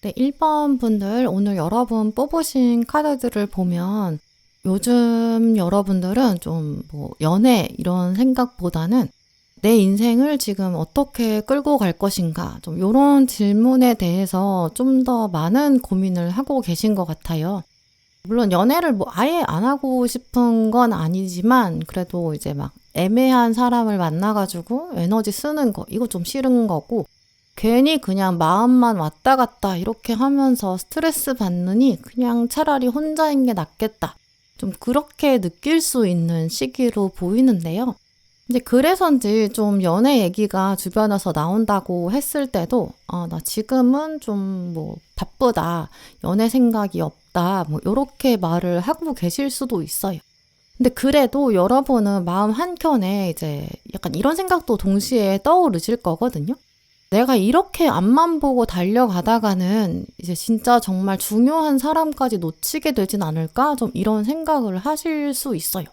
네, 1번 분들 오늘 여러분 뽑으신 카드들을 보면 요즘 여러분들은 좀 연애 이런 생각보다는 내 인생을 지금 어떻게 끌고 갈 것인가 좀 이런 질문에 대해서 좀 더 많은 고민을 하고 계신 것 같아요. 물론 연애를 아예 안 하고 싶은 건 아니지만 그래도 이제 막 애매한 사람을 만나가지고 에너지 쓰는 거 이거 좀 싫은 거고 괜히 그냥 마음만 왔다 갔다 이렇게 하면서 스트레스 받느니 그냥 차라리 혼자인 게 낫겠다. 좀 그렇게 느낄 수 있는 시기로 보이는데요. 이제 그래서인지 좀 연애 얘기가 주변에서 나온다고 했을 때도 나 지금은 좀 바쁘다. 연애 생각이 없다. 이렇게 말을 하고 계실 수도 있어요. 근데 그래도 여러분은 마음 한켠에 이제 약간 이런 생각도 동시에 떠오르실 거거든요. 내가 이렇게 앞만 보고 달려가다가는 이제 진짜 정말 중요한 사람까지 놓치게 되진 않을까? 좀 이런 생각을 하실 수 있어요.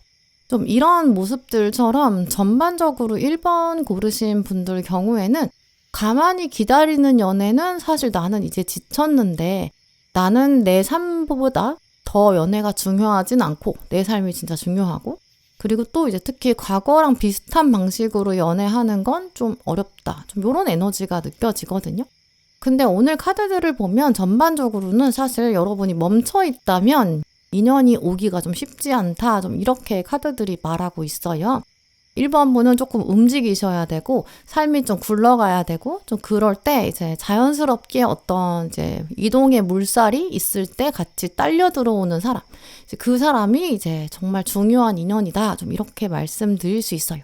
좀 이런 모습들처럼 전반적으로 1번 고르신 분들 경우에는 가만히 기다리는 연애는 사실 나는 이제 지쳤는데 나는 내 삶보다 더 연애가 중요하진 않고 내 삶이 진짜 중요하고 그리고 또 이제 특히 과거랑 비슷한 방식으로 연애하는 건 좀 어렵다. 좀 이런 에너지가 느껴지거든요. 근데 오늘 카드들을 보면 전반적으로는 사실 여러분이 멈춰 있다면 인연이 오기가 좀 쉽지 않다. 좀 이렇게 카드들이 말하고 있어요. 1번 분은 조금 움직이셔야 되고 삶이 좀 굴러가야 되고 좀 그럴 때 이제 자연스럽게 어떤 이제 이동의 물살이 있을 때 같이 딸려 들어오는 사람. 이제 그 사람이 이제 정말 중요한 인연이다. 좀 이렇게 말씀드릴 수 있어요.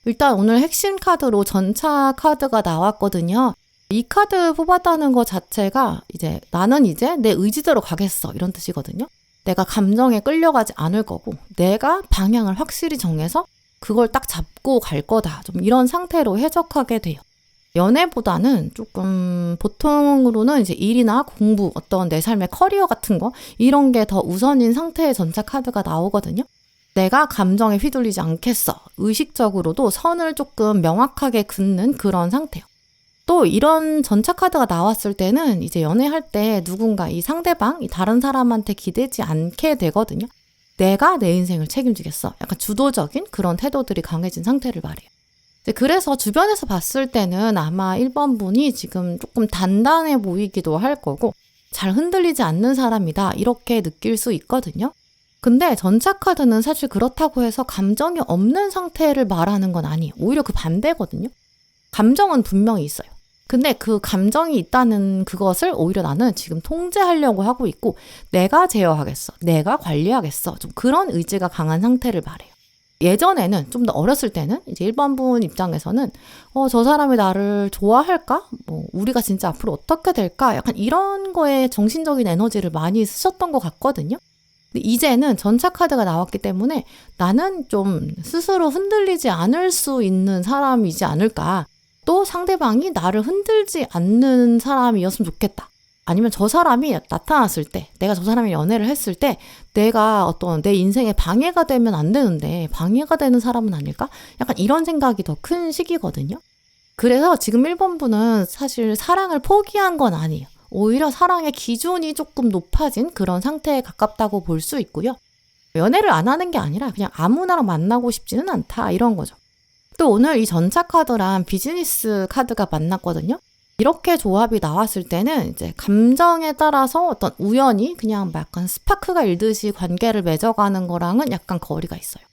일단 오늘 핵심 카드로 전차 카드가 나왔거든요. 이 카드 뽑았다는 것 자체가 이제 나는 이제 내 의지대로 가겠어. 이런 뜻이거든요. 내가 감정에 끌려가지 않을 거고 내가 방향을 확실히 정해서 그걸 딱 잡고 갈 거다. 좀 이런 상태로 해석하게 돼요. 연애보다는 조금 보통으로는 이제 일이나 공부, 어떤 내 삶의 커리어 같은 거 이런 게 더 우선인 상태의 전차 카드가 나오거든요. 내가 감정에 휘둘리지 않겠어. 의식적으로도 선을 조금 명확하게 긋는 그런 상태요. 또 이런 전차 카드가 나왔을 때는 이제 연애할 때 누군가 이 상대방, 이 다른 사람한테 기대지 않게 되거든요. 내가 내 인생을 책임지겠어. 약간 주도적인 그런 태도들이 강해진 상태를 말해요. 그래서 주변에서 봤을 때는 아마 1번 분이 지금 조금 단단해 보이기도 할 거고 잘 흔들리지 않는 사람이다. 이렇게 느낄 수 있거든요. 근데 전차 카드는 사실 그렇다고 해서 감정이 없는 상태를 말하는 건 아니에요. 오히려 그 반대거든요. 감정은 분명히 있어요. 근데 그 감정이 있다는 그것을 오히려 나는 지금 통제하려고 하고 있고 내가 제어하겠어. 내가 관리하겠어. 좀 그런 의지가 강한 상태를 말해요. 예전에는 좀 더 어렸을 때는 이제 1번 분 입장에서는 저 사람이 나를 좋아할까? 우리가 진짜 앞으로 어떻게 될까? 약간 이런 거에 정신적인 에너지를 많이 쓰셨던 것 같거든요. 근데 이제는 전차 카드가 나왔기 때문에 나는 좀 스스로 흔들리지 않을 수 있는 사람이지 않을까? 또 상대방이 나를 흔들지 않는 사람이었으면 좋겠다. 아니면 저 사람이 나타났을 때, 내가 저 사람이 연애를 했을 때 내가 어떤 내 인생에 방해가 되면 안 되는데 방해가 되는 사람은 아닐까? 약간 이런 생각이 더 큰 시기거든요. 그래서 지금 1번 분은 사실 사랑을 포기한 건 아니에요. 오히려 사랑의 기준이 조금 높아진 그런 상태에 가깝다고 볼 수 있고요. 연애를 안 하는 게 아니라 그냥 아무나랑 만나고 싶지는 않다 이런 거죠. 또 오늘 이 전차 카드랑 비즈니스 카드가 만났거든요. 이렇게 조합이 나왔을 때는 이제 감정에 따라서 어떤 우연히 그냥 약간 스파크가 일듯이 관계를 맺어가는 거랑은 약간 거리가 있어요.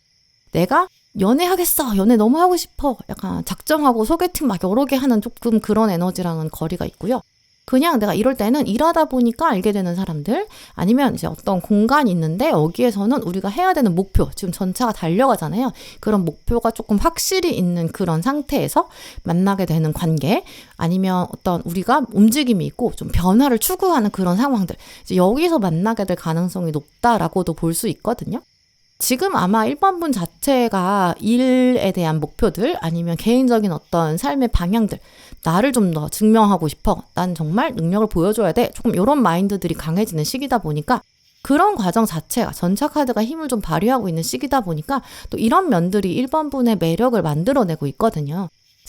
내가 연애하겠어. 연애 너무 하고 싶어. 약간 작정하고 소개팅 막 여러 개 하는 조금 그런 에너지랑은 거리가 있고요. 그냥 내가 이럴 때는 일하다 보니까 알게 되는 사람들 아니면 이제 어떤 공간이 있는데 여기에서는 우리가 해야 되는 목표 지금 전차가 달려가잖아요. 그런 목표가 조금 확실히 있는 그런 상태에서 만나게 되는 관계 아니면 어떤 우리가 움직임이 있고 좀 변화를 추구하는 그런 상황들 이제 여기서 만나게 될 가능성이 높다라고도 볼 수 있거든요. 지금 아마 1번 분 자체가 일에 대한 목표들 아니면 개인적인 어떤 삶의 방향들 나를 좀 더 증명하고 싶어. 난 정말 능력을 보여줘야 돼. 조금 이런 마인드들이 강해지는 시기다 보니까 그런 과정 자체가 전차 카드가 힘을 좀 발휘하고 있는 시기다 보니까 또 이런 면들이 1번 분의 매력을 만들어내고 있거든요.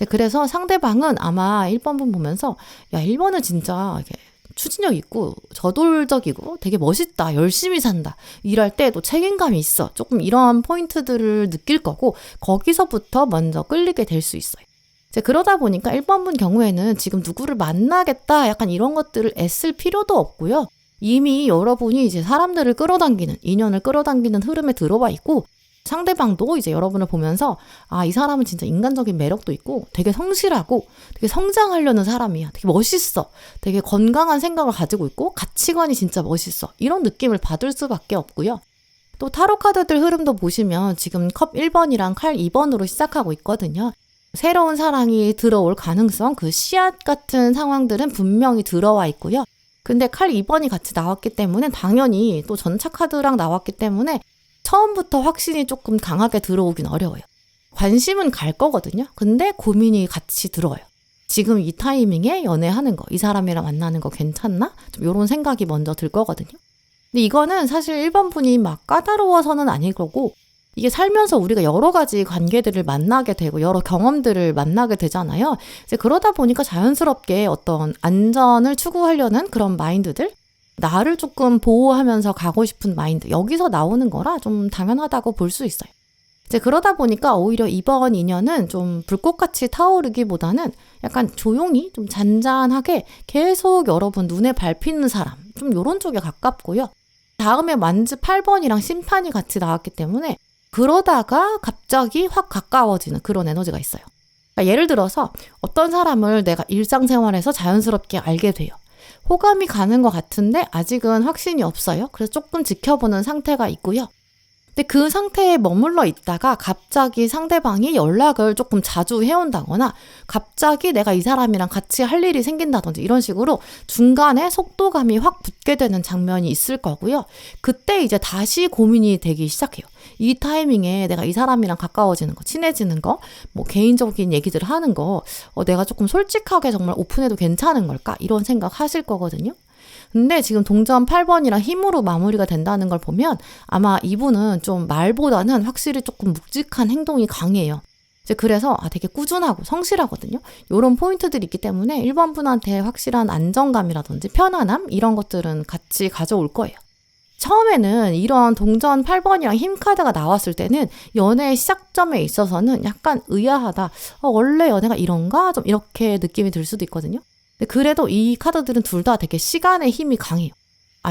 그래서 상대방은 아마 1번 분 보면서 야 1번은 진짜 이게 추진력 있고 저돌적이고 되게 멋있다, 열심히 산다, 일할 때 또 책임감이 있어, 조금 이런 포인트들을 느낄 거고 거기서부터 먼저 끌리게 될 수 있어요. 이제 그러다 보니까 1번분 경우에는 지금 누구를 만나겠다 약간 이런 것들을 애쓸 필요도 없고요. 이미 여러분이 이제 사람들을 끌어당기는, 인연을 끌어당기는 흐름에 들어와 있고 상대방도 이제 여러분을 보면서 이 사람은 진짜 인간적인 매력도 있고 되게 성실하고 되게 성장하려는 사람이야, 되게 멋있어, 되게 건강한 생각을 가지고 있고 가치관이 진짜 멋있어, 이런 느낌을 받을 수밖에 없고요. 또 타로 카드들 흐름도 보시면 지금 컵 1번이랑 칼 2번으로 시작하고 있거든요. 새로운 사랑이 들어올 가능성, 그 씨앗 같은 상황들은 분명히 들어와 있고요. 근데 칼 2번이 같이 나왔기 때문에 당연히 또 전차 카드랑 나왔기 때문에 처음부터 확신이 조금 강하게 들어오긴 어려워요. 관심은 갈 거거든요. 근데 고민이 같이 들어요. 지금 이 타이밍에 연애하는 거, 이 사람이랑 만나는 거 괜찮나? 좀 이런 생각이 먼저 들 거거든요. 근데 이거는 사실 1번 분이 막 까다로워서는 아닐 거고, 이게 살면서 우리가 여러 가지 관계들을 만나게 되고 여러 경험들을 만나게 되잖아요. 이제 그러다 보니까 자연스럽게 어떤 안전을 추구하려는 그런 마인드들, 나를 조금 보호하면서 가고 싶은 마인드, 여기서 나오는 거라 좀 당연하다고 볼 수 있어요. 이제 그러다 보니까 오히려 이번 인연은 좀 불꽃같이 타오르기보다는 약간 조용히 좀 잔잔하게 계속 여러분 눈에 밟히는 사람, 좀 요런 쪽에 가깝고요. 다음에 만즈 8번이랑 심판이 같이 나왔기 때문에 그러다가 갑자기 확 가까워지는 그런 에너지가 있어요. 그러니까 예를 들어서 어떤 사람을 내가 일상생활에서 자연스럽게 알게 돼요. 호감이 가는 것 같은데 아직은 확신이 없어요. 그래서 조금 지켜보는 상태가 있고요. 근데 그 상태에 머물러 있다가 갑자기 상대방이 연락을 조금 자주 해온다거나 갑자기 내가 이 사람이랑 같이 할 일이 생긴다든지 이런 식으로 중간에 속도감이 확 붙게 되는 장면이 있을 거고요. 그때 이제 다시 고민이 되기 시작해요. 이 타이밍에 내가 이 사람이랑 가까워지는 거, 친해지는 거, 뭐 개인적인 얘기들을 하는 거, 내가 조금 솔직하게 정말 오픈해도 괜찮은 걸까? 이런 생각 하실 거거든요. 근데 지금 동전 8번이랑 힘으로 마무리가 된다는 걸 보면 아마 이분은 좀 말보다는 확실히 조금 묵직한 행동이 강해요. 이제 그래서 되게 꾸준하고 성실하거든요. 이런 포인트들이 있기 때문에 1번 분한테 확실한 안정감이라든지 편안함, 이런 것들은 같이 가져올 거예요. 처음에는 이런 동전 8번이랑 힘 카드가 나왔을 때는 연애의 시작점에 있어서는 약간 의아하다, 원래 연애가 이런가? 좀 이렇게 느낌이 들 수도 있거든요. 근데 그래도 이 카드들은 둘 다 되게 시간의 힘이 강해요.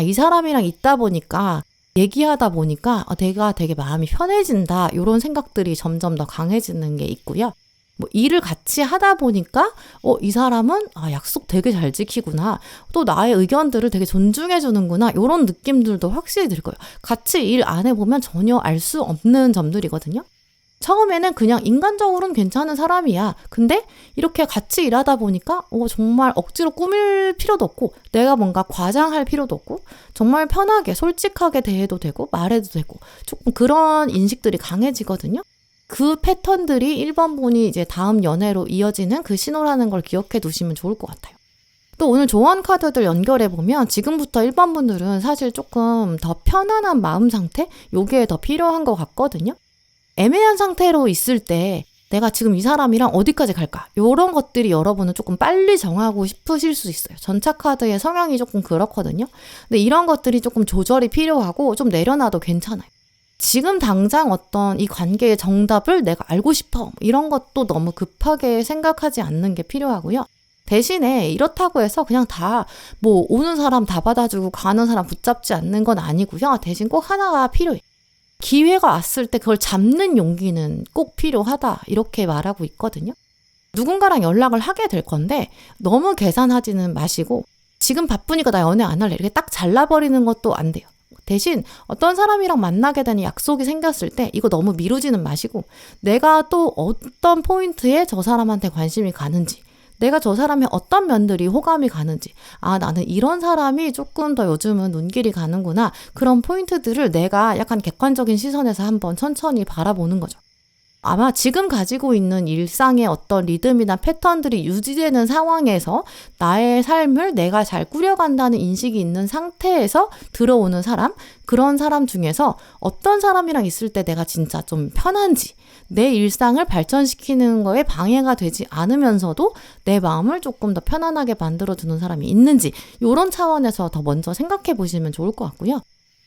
이 사람이랑 있다 보니까, 얘기하다 보니까 내가 되게 마음이 편해진다, 이런 생각들이 점점 더 강해지는 게 있고요. 뭐 일을 같이 하다 보니까 이 사람은 약속 되게 잘 지키구나, 또 나의 의견들을 되게 존중해 주는구나, 이런 느낌들도 확실히 들 거예요. 같이 일 안 해보면 전혀 알 수 없는 점들이거든요. 처음에는 그냥 인간적으로는 괜찮은 사람이야. 근데 이렇게 같이 일하다 보니까 정말 억지로 꾸밀 필요도 없고 내가 뭔가 과장할 필요도 없고 정말 편하게 솔직하게 대해도 되고 말해도 되고 조금 그런 인식들이 강해지거든요. 그 패턴들이 1번 분이 이제 다음 연애로 이어지는 그 신호라는 걸 기억해 두시면 좋을 것 같아요. 또 오늘 조언 카드들 연결해보면 지금부터 1번 분들은 사실 조금 더 편안한 마음 상태? 요게 더 필요한 것 같거든요. 애매한 상태로 있을 때 내가 지금 이 사람이랑 어디까지 갈까? 이런 것들이 여러분은 조금 빨리 정하고 싶으실 수 있어요. 전차 카드의 성향이 조금 그렇거든요. 근데 이런 것들이 조금 조절이 필요하고 좀 내려놔도 괜찮아요. 지금 당장 어떤 이 관계의 정답을 내가 알고 싶어, 이런 것도 너무 급하게 생각하지 않는 게 필요하고요. 대신에 이렇다고 해서 그냥 다 뭐 오는 사람 다 받아주고 가는 사람 붙잡지 않는 건 아니고요. 대신 꼭 하나가 필요해요. 기회가 왔을 때 그걸 잡는 용기는 꼭 필요하다, 이렇게 말하고 있거든요. 누군가랑 연락을 하게 될 건데 너무 계산하지는 마시고 지금 바쁘니까 나 연애 안 할래, 이렇게 딱 잘라버리는 것도 안 돼요. 대신 어떤 사람이랑 만나게 되는 약속이 생겼을 때 이거 너무 미루지는 마시고 내가 또 어떤 포인트에 저 사람한테 관심이 가는지, 내가 저 사람의 어떤 면들이 호감이 가는지, 나는 이런 사람이 조금 더 요즘은 눈길이 가는구나, 그런 포인트들을 내가 약간 객관적인 시선에서 한번 천천히 바라보는 거죠. 아마 지금 가지고 있는 일상의 어떤 리듬이나 패턴들이 유지되는 상황에서 나의 삶을 내가 잘 꾸려간다는 인식이 있는 상태에서 들어오는 사람, 그런 사람 중에서 어떤 사람이랑 있을 때 내가 진짜 좀 편한지, 내 일상을 발전시키는 거에 방해가 되지 않으면서도 내 마음을 조금 더 편안하게 만들어주는 사람이 있는지, 이런 차원에서 더 먼저 생각해 보시면 좋을 것 같고요.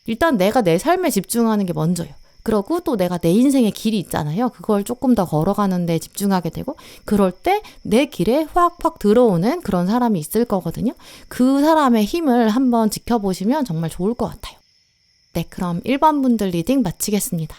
일단 내가 내 삶에 집중하는 게 먼저예요. 그러고 또 내가 내 인생의 길이 있잖아요. 그걸 조금 더 걸어가는 데 집중하게 되고, 그럴 때 내 길에 확확 들어오는 그런 사람이 있을 거거든요. 그 사람의 힘을 한번 지켜보시면 정말 좋을 것 같아요. 네, 그럼 1번 분들 리딩 마치겠습니다.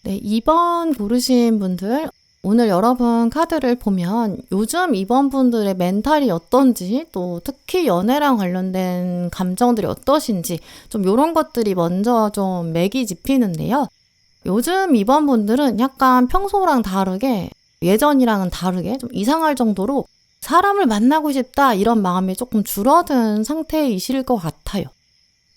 네, 2번 고르신 분들, 오늘 여러분 카드를 보면 요즘 2번 분들의 멘탈이 어떤지, 또 특히 연애랑 관련된 감정들이 어떠신지 좀 이런 것들이 먼저 좀 맥이 짚히는데요. 요즘 2번 분들은 약간 평소랑 다르게, 예전이랑은 다르게 좀 이상할 정도로 사람을 만나고 싶다 이런 마음이 조금 줄어든 상태이실 것 같아요.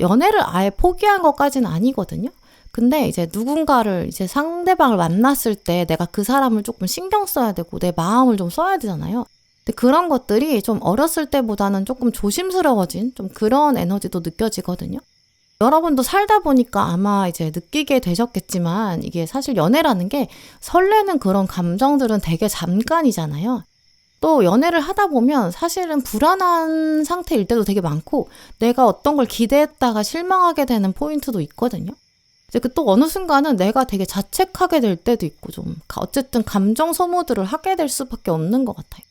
연애를 아예 포기한 것까지는 아니거든요. 근데 이제 누군가를, 이제 상대방을 만났을 때 내가 그 사람을 조금 신경 써야 되고 내 마음을 좀 써야 되잖아요. 근데 그런 것들이 좀 어렸을 때보다는 조금 조심스러워진 좀 그런 에너지도 느껴지거든요. 여러분도 살다 보니까 아마 이제 느끼게 되셨겠지만, 이게 사실 연애라는 게 설레는 그런 감정들은 되게 잠깐이잖아요. 또 연애를 하다 보면 사실은 불안한 상태일 때도 되게 많고, 내가 어떤 걸 기대했다가 실망하게 되는 포인트도 있거든요. 이제 그 또 어느 순간은 내가 되게 자책하게 될 때도 있고, 좀 어쨌든 감정 소모들을 하게 될 수밖에 없는 것 같아요.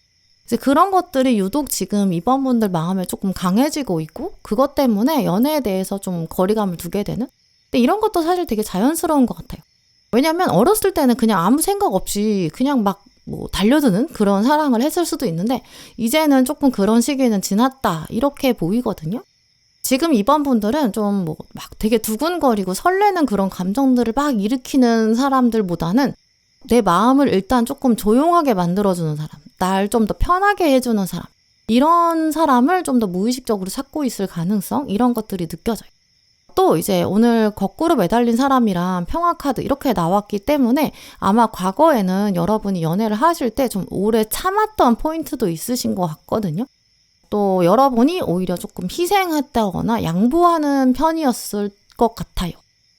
이제 그런 것들이 유독 지금 2번 분들 마음에 조금 강해지고 있고, 그것 때문에 연애에 대해서 좀 거리감을 두게 되는? 근데 이런 것도 사실 되게 자연스러운 것 같아요. 왜냐면 어렸을 때는 그냥 아무 생각 없이 그냥 막 달려드는 그런 사랑을 했을 수도 있는데, 이제는 조금 그런 시기는 지났다 이렇게 보이거든요. 지금 2번 분들은 좀 막 되게 두근거리고 설레는 그런 감정들을 막 일으키는 사람들보다는 내 마음을 일단 조금 조용하게 만들어주는 사람, 날 좀 더 편하게 해주는 사람, 이런 사람을 좀 더 무의식적으로 찾고 있을 가능성, 이런 것들이 느껴져요. 또 이제 오늘 거꾸로 매달린 사람이랑 평화 카드 이렇게 나왔기 때문에 아마 과거에는 여러분이 연애를 하실 때 좀 오래 참았던 포인트도 있으신 것 같거든요. 또 여러분이 오히려 조금 희생했다거나 양보하는 편이었을 것 같아요.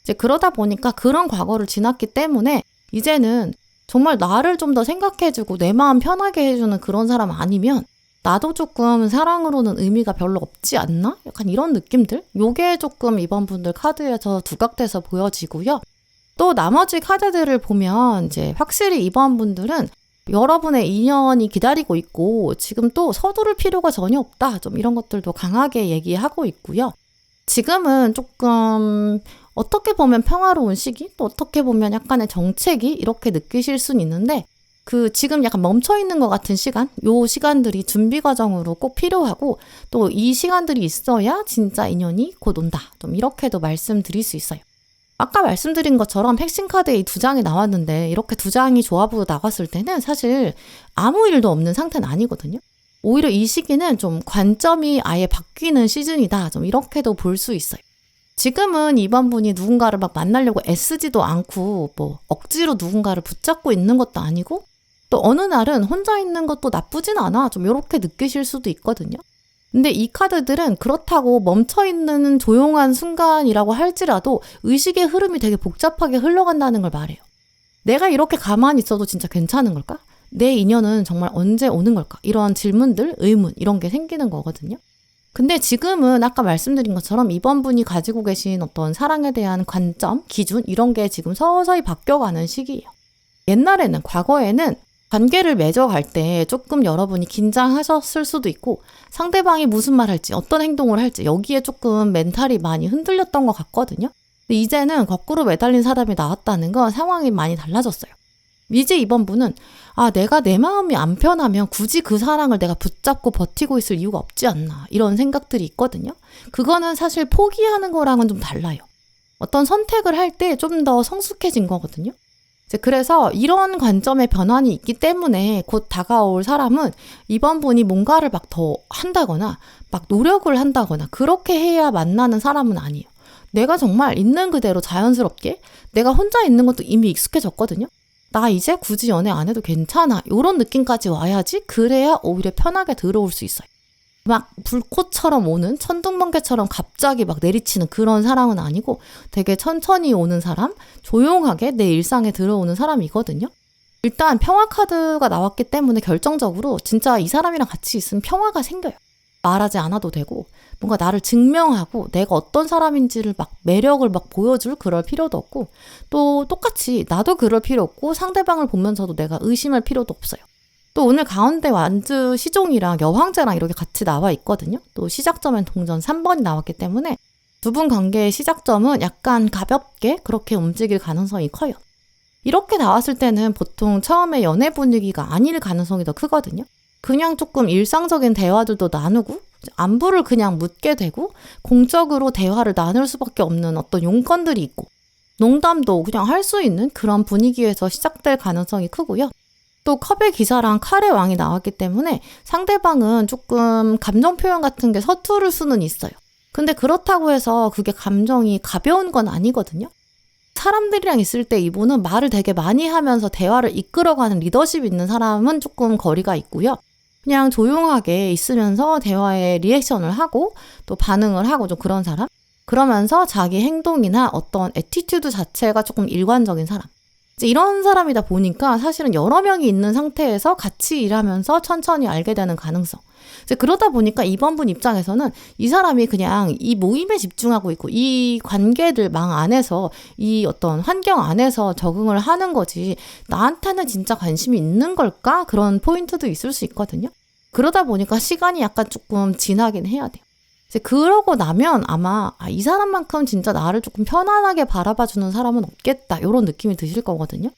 이제 그러다 보니까 그런 과거를 지났기 때문에 이제는 정말 나를 좀 더 생각해주고 내 마음 편하게 해주는 그런 사람 아니면 나도 조금 사랑으로는 의미가 별로 없지 않나? 약간 이런 느낌들? 요게 조금 이번 분들 카드에서 두각돼서 보여지고요. 또 나머지 카드들을 보면 이제 확실히 이번 분들은 여러분의 인연이 기다리고 있고, 지금 또 서두를 필요가 전혀 없다, 좀 이런 것들도 강하게 얘기하고 있고요. 지금은 조금 어떻게 보면 평화로운 시기, 또 어떻게 보면 약간의 정체기 이렇게 느끼실 수는 있는데, 그 지금 약간 멈춰있는 것 같은 시간, 요 시간들이 준비 과정으로 꼭 필요하고, 또 이 시간들이 있어야 진짜 인연이 곧 온다, 좀 이렇게도 말씀드릴 수 있어요. 아까 말씀드린 것처럼 핵심 카드에 이 2장이 나왔는데, 이렇게 2장이 조합으로 나왔을 때는 사실 아무 일도 없는 상태는 아니거든요. 오히려 이 시기는 좀 관점이 아예 바뀌는 시즌이다, 좀 이렇게도 볼 수 있어요. 지금은 이번 분이 누군가를 막 만나려고 애쓰지도 않고, 억지로 누군가를 붙잡고 있는 것도 아니고, 또 어느 날은 혼자 있는 것도 나쁘진 않아, 좀 이렇게 느끼실 수도 있거든요. 근데 이 카드들은 그렇다고 멈춰있는 조용한 순간이라고 할지라도 의식의 흐름이 되게 복잡하게 흘러간다는 걸 말해요. 내가 이렇게 가만히 있어도 진짜 괜찮은 걸까? 내 인연은 정말 언제 오는 걸까? 이런 질문들, 의문, 이런 게 생기는 거거든요. 근데 지금은 아까 말씀드린 것처럼 이번 분이 가지고 계신 어떤 사랑에 대한 관점, 기준, 이런 게 지금 서서히 바뀌어가는 시기예요. 옛날에는, 과거에는 관계를 맺어갈 때 조금 여러분이 긴장하셨을 수도 있고, 상대방이 무슨 말 할지, 어떤 행동을 할지, 여기에 조금 멘탈이 많이 흔들렸던 것 같거든요. 근데 이제는 거꾸로 매달린 사람이 나왔다는 건 상황이 많이 달라졌어요. 이제 이번 분은 내가 내 마음이 안 편하면 굳이 그 사랑을 내가 붙잡고 버티고 있을 이유가 없지 않나, 이런 생각들이 있거든요. 그거는 사실 포기하는 거랑은 좀 달라요. 어떤 선택을 할 때 좀 더 성숙해진 거거든요. 이제 그래서 이런 관점의 변환이 있기 때문에 곧 다가올 사람은 이번 분이 뭔가를 막 더 한다거나 막 노력을 한다거나 그렇게 해야 만나는 사람은 아니에요. 내가 정말 있는 그대로 자연스럽게 내가 혼자 있는 것도 이미 익숙해졌거든요. 나 이제 굳이 연애 안 해도 괜찮아. 이런 느낌까지 와야지 그래야 오히려 편하게 들어올 수 있어요. 막 불꽃처럼 오는 천둥번개처럼 갑자기 막 내리치는 그런 사람은 아니고 되게 천천히 오는 사람, 조용하게 내 일상에 들어오는 사람이거든요. 일단 평화 카드가 나왔기 때문에 결정적으로 진짜 이 사람이랑 같이 있으면 평화가 생겨요. 말하지 않아도 되고 뭔가 나를 증명하고 내가 어떤 사람인지를 막 매력을 막 보여줄 그럴 필요도 없고 또 똑같이 나도 그럴 필요 없고 상대방을 보면서도 내가 의심할 필요도 없어요. 또 오늘 가운데 완주 시종이랑 여황제랑 이렇게 같이 나와 있거든요. 또 시작점엔 동전 3번이 나왔기 때문에 두 분 관계의 시작점은 약간 가볍게 그렇게 움직일 가능성이 커요. 이렇게 나왔을 때는 보통 처음에 연애 분위기가 아닐 가능성이 더 크거든요. 그냥 조금 일상적인 대화들도 나누고 안부를 그냥 묻게 되고 공적으로 대화를 나눌 수밖에 없는 어떤 용건들이 있고 농담도 그냥 할 수 있는 그런 분위기에서 시작될 가능성이 크고요. 또 컵의 기사랑 칼의 왕이 나왔기 때문에 상대방은 조금 감정 표현 같은 게 서투를 수는 있어요. 근데 그렇다고 해서 그게 감정이 가벼운 건 아니거든요. 사람들이랑 있을 때 이분은 말을 되게 많이 하면서 대화를 이끌어가는 리더십 있는 사람은 조금 거리가 있고요. 그냥 조용하게 있으면서 대화에 리액션을 하고 또 반응을 하고 좀 그런 사람? 그러면서 자기 행동이나 어떤 애티튜드 자체가 조금 일관적인 사람. 이제 이런 사람이다 보니까 사실은 여러 명이 있는 상태에서 같이 일하면서 천천히 알게 되는 가능성. 이제 그러다 보니까 이번 분 입장에서는 이 사람이 그냥 이 모임에 집중하고 있고 이 관계들망 안에서 이 어떤 환경 안에서 적응을 하는 거지 나한테는 진짜 관심이 있는 걸까? 그런 포인트도 있을 수 있거든요. 그러다 보니까 시간이 약간 조금 지나긴 해야 돼요. 이제 그러고 나면 아마 이 사람만큼 진짜 나를 조금 편안하게 바라봐주는 사람은 없겠다 이런 느낌이 드실 거거든요.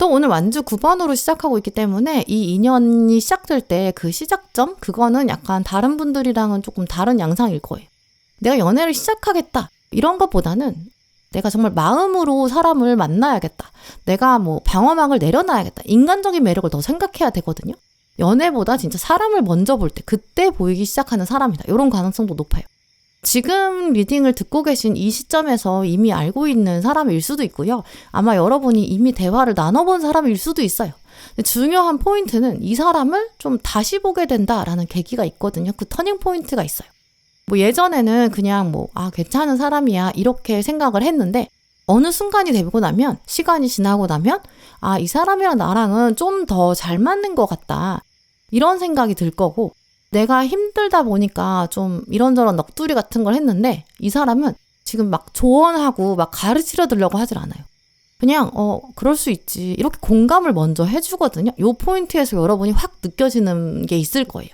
또 오늘 완주 9번으로 시작하고 있기 때문에 이 인연이 시작될 때 그 시작점 그거는 약간 다른 분들이랑은 조금 다른 양상일 거예요. 내가 연애를 시작하겠다 이런 것보다는 내가 정말 마음으로 사람을 만나야겠다. 내가 뭐 방어막을 내려놔야겠다. 인간적인 매력을 더 생각해야 되거든요. 연애보다 진짜 사람을 먼저 볼 때 그때 보이기 시작하는 사람이다. 이런 가능성도 높아요. 지금 리딩을 듣고 계신 이 시점에서 이미 알고 있는 사람일 수도 있고요. 아마 여러분이 이미 대화를 나눠본 사람일 수도 있어요. 근데 중요한 포인트는 이 사람을 좀 다시 보게 된다라는 계기가 있거든요. 그 터닝 포인트가 있어요. 뭐 예전에는 그냥 괜찮은 사람이야 이렇게 생각을 했는데 어느 순간이 되고 나면 시간이 지나고 나면 이 사람이랑 나랑은 좀 더 잘 맞는 것 같다. 이런 생각이 들 거고 내가 힘들다 보니까 좀 이런저런 넋두리 같은 걸 했는데 이 사람은 지금 막 조언하고 막 가르치려 들려고 하질 않아요. 그냥 그럴 수 있지 이렇게 공감을 먼저 해주거든요. 요 포인트에서 여러분이 확 느껴지는 게 있을 거예요.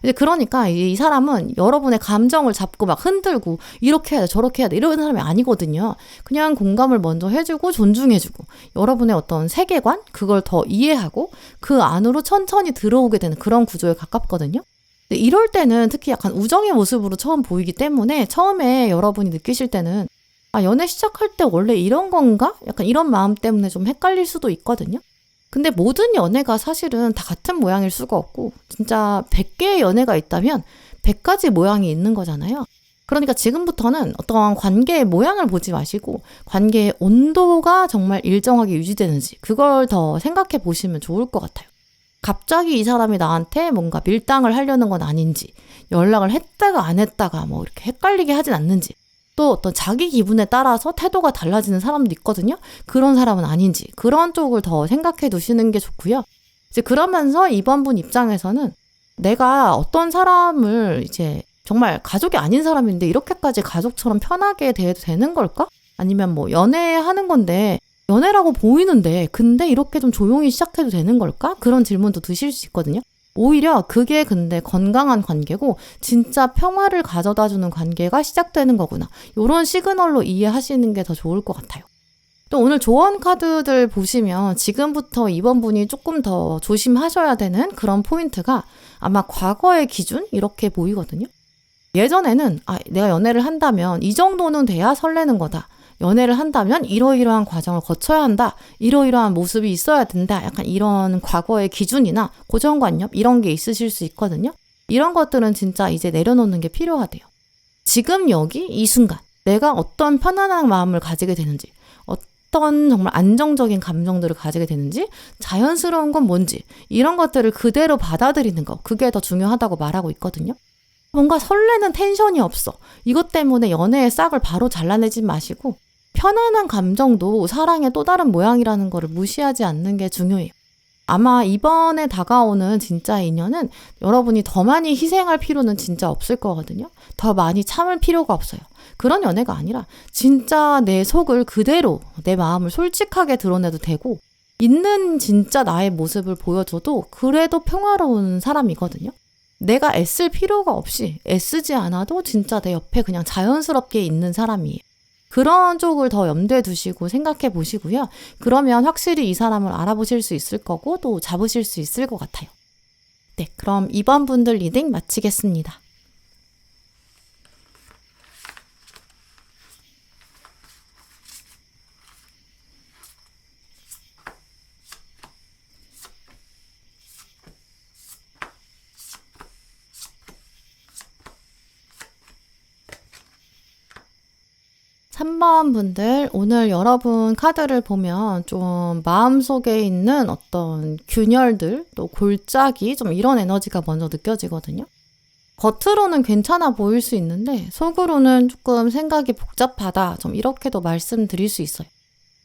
이제 그러니까 이 사람은 여러분의 감정을 잡고 막 흔들고 이렇게 해야 돼 저렇게 해야 돼 이런 사람이 아니거든요. 그냥 공감을 먼저 해주고 존중해주고 여러분의 어떤 세계관 그걸 더 이해하고 그 안으로 천천히 들어오게 되는 그런 구조에 가깝거든요. 근데 이럴 때는 특히 약간 우정의 모습으로 처음 보이기 때문에 처음에 여러분이 느끼실 때는 연애 시작할 때 원래 이런 건가? 약간 이런 마음 때문에 좀 헷갈릴 수도 있거든요. 근데 모든 연애가 사실은 다 같은 모양일 수가 없고 진짜 100개의 연애가 있다면 100가지 모양이 있는 거잖아요. 그러니까 지금부터는 어떤 관계의 모양을 보지 마시고 관계의 온도가 정말 일정하게 유지되는지 그걸 더 생각해 보시면 좋을 것 같아요. 갑자기 이 사람이 나한테 뭔가 밀당을 하려는 건 아닌지 연락을 했다가 안 했다가 뭐 이렇게 헷갈리게 하진 않는지 또 어떤 자기 기분에 따라서 태도가 달라지는 사람도 있거든요. 그런 사람은 아닌지 그런 쪽을 더 생각해 두시는 게 좋고요. 이제 그러면서 이번 분 입장에서는 내가 어떤 사람을 이제 정말 가족이 아닌 사람인데 이렇게까지 가족처럼 편하게 대해도 되는 걸까? 아니면 뭐 연애하는 건데 연애라고 보이는데 근데 이렇게 좀 조용히 시작해도 되는 걸까? 그런 질문도 드실 수 있거든요. 오히려 그게 근데 건강한 관계고 진짜 평화를 가져다주는 관계가 시작되는 거구나. 이런 시그널로 이해하시는 게 더 좋을 것 같아요. 또 오늘 조언 카드들 보시면 지금부터 이번 분이 조금 더 조심하셔야 되는 그런 포인트가 아마 과거의 기준 이렇게 보이거든요. 예전에는 내가 연애를 한다면 이 정도는 돼야 설레는 거다. 연애를 한다면 이러이러한 과정을 거쳐야 한다. 이러이러한 모습이 있어야 된다. 약간 이런 과거의 기준이나 고정관념 이런 게 있으실 수 있거든요. 이런 것들은 진짜 이제 내려놓는 게 필요하대요. 지금 여기 이 순간 내가 어떤 편안한 마음을 가지게 되는지, 어떤 정말 안정적인 감정들을 가지게 되는지, 자연스러운 건 뭔지 이런 것들을 그대로 받아들이는 거, 그게 더 중요하다고 말하고 있거든요. 뭔가 설레는 텐션이 없어. 이것 때문에 연애의 싹을 바로 잘라내지 마시고 편안한 감정도 사랑의 또 다른 모양이라는 거를 무시하지 않는 게 중요해요. 아마 이번에 다가오는 진짜 인연은 여러분이 더 많이 희생할 필요는 진짜 없을 거거든요. 더 많이 참을 필요가 없어요. 그런 연애가 아니라 진짜 내 속을 그대로 내 마음을 솔직하게 드러내도 되고 있는 진짜 나의 모습을 보여줘도 그래도 평화로운 사람이거든요. 내가 애쓸 필요가 없이 애쓰지 않아도 진짜 내 옆에 그냥 자연스럽게 있는 사람이에요. 그런 쪽을 더 염두에 두시고 생각해 보시고요. 그러면 확실히 이 사람을 알아보실 수 있을 거고 또 잡으실 수 있을 것 같아요. 네, 그럼 이번 분들 리딩 마치겠습니다. 3번 분들, 오늘 여러분 카드를 보면 좀 마음속에 있는 어떤 균열들, 또 골짜기, 좀 이런 에너지가 먼저 느껴지거든요. 겉으로는 괜찮아 보일 수 있는데 속으로는 조금 생각이 복잡하다, 좀 이렇게도 말씀드릴 수 있어요.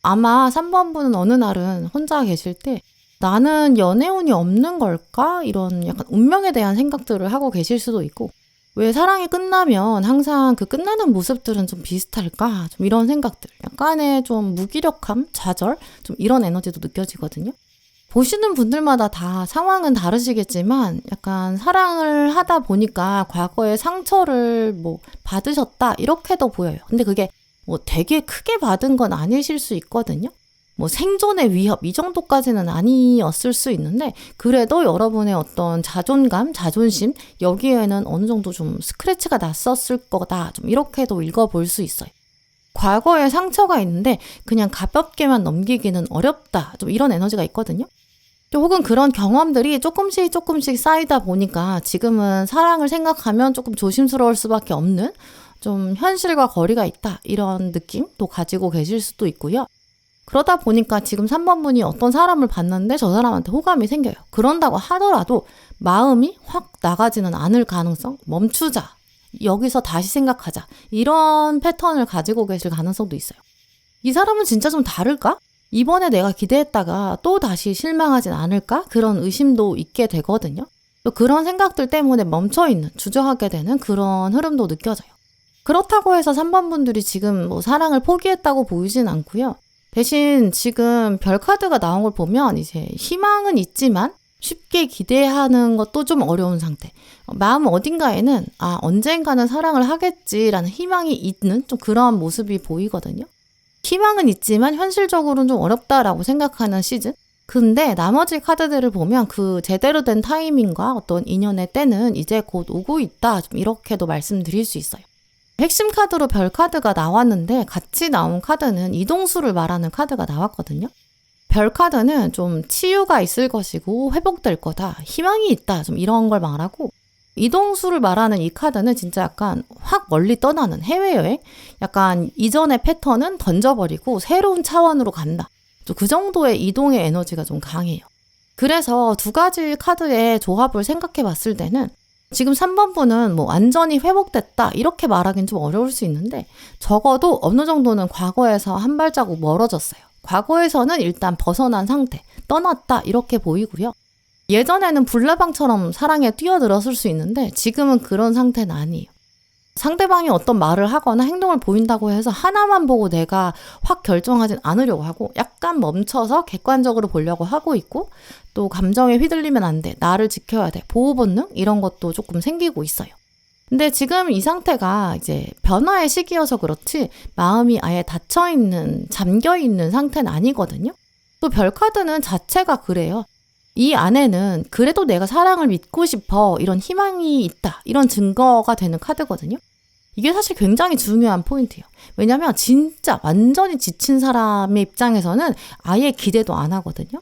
아마 3번 분은 어느 날은 혼자 계실 때 나는 연애운이 없는 걸까? 이런 약간 운명에 대한 생각들을 하고 계실 수도 있고, 왜 사랑이 끝나면 항상 그 끝나는 모습들은 좀 비슷할까? 좀 이런 생각들. 약간의 좀 무기력함, 좌절, 좀 이런 에너지도 느껴지거든요. 보시는 분들마다 다 상황은 다르시겠지만 약간 사랑을 하다 보니까 과거에 상처를 받으셨다 이렇게도 보여요. 근데 그게 되게 크게 받은 건 아니실 수 있거든요. 생존의 위협 이 정도까지는 아니었을 수 있는데 그래도 여러분의 어떤 자존감, 자존심 여기에는 어느 정도 좀 스크래치가 났었을 거다. 좀 이렇게도 읽어볼 수 있어요. 과거에 상처가 있는데 그냥 가볍게만 넘기기는 어렵다. 좀 이런 에너지가 있거든요. 또 혹은 그런 경험들이 조금씩 쌓이다 보니까 지금은 사랑을 생각하면 조금 조심스러울 수밖에 없는 좀 현실과 거리가 있다. 이런 느낌도 가지고 계실 수도 있고요. 그러다 보니까 지금 3번 분이 어떤 사람을 봤는데 저 사람한테 호감이 생겨요. 그런다고 하더라도 마음이 확 나가지는 않을 가능성, 멈추자, 여기서 다시 생각하자, 이런 패턴을 가지고 계실 가능성도 있어요. 이 사람은 진짜 좀 다를까? 이번에 내가 기대했다가 또 다시 실망하진 않을까? 그런 의심도 있게 되거든요. 또 그런 생각들 때문에 멈춰있는, 주저하게 되는 그런 흐름도 느껴져요. 그렇다고 해서 3번 분들이 지금 사랑을 포기했다고 보이진 않고요. 대신 지금 별 카드가 나온 걸 보면 이제 희망은 있지만 쉽게 기대하는 것도 좀 어려운 상태. 마음 어딘가에는 언젠가는 사랑을 하겠지라는 희망이 있는 좀 그런 모습이 보이거든요. 희망은 있지만 현실적으로는 좀 어렵다라고 생각하는 시즌. 근데 나머지 카드들을 보면 그 제대로 된 타이밍과 어떤 인연의 때는 이제 곧 오고 있다. 좀 이렇게도 말씀드릴 수 있어요. 핵심 카드로 별 카드가 나왔는데 같이 나온 카드는 이동수를 말하는 카드가 나왔거든요. 별 카드는 좀 치유가 있을 것이고 회복될 거다, 희망이 있다, 좀 이런 걸 말하고, 이동수를 말하는 이 카드는 진짜 약간 확 멀리 떠나는 해외여행, 약간 이전의 패턴은 던져버리고 새로운 차원으로 간다. 그 정도의 이동의 에너지가 좀 강해요. 그래서 두 가지 카드의 조합을 생각해 봤을 때는 지금 3번 분은 완전히 회복됐다 이렇게 말하기는 좀 어려울 수 있는데 적어도 어느 정도는 과거에서 한 발자국 멀어졌어요. 과거에서는 일단 벗어난 상태, 떠났다 이렇게 보이고요. 예전에는 불나방처럼 사랑에 뛰어들었을 수 있는데 지금은 그런 상태는 아니에요. 상대방이 어떤 말을 하거나 행동을 보인다고 해서 하나만 보고 내가 확 결정하진 않으려고 하고 약간 멈춰서 객관적으로 보려고 하고 있고, 또 감정에 휘둘리면 안 돼, 나를 지켜야 돼, 보호 본능 이런 것도 조금 생기고 있어요. 근데 지금 이 상태가 이제 변화의 시기여서 그렇지 마음이 아예 닫혀있는, 잠겨있는 상태는 아니거든요. 또 별카드는 자체가 그래요. 이 안에는 그래도 내가 사랑을 믿고 싶어, 이런 희망이 있다, 이런 증거가 되는 카드거든요. 이게 사실 굉장히 중요한 포인트예요. 왜냐면 진짜 완전히 지친 사람의 입장에서는 아예 기대도 안 하거든요.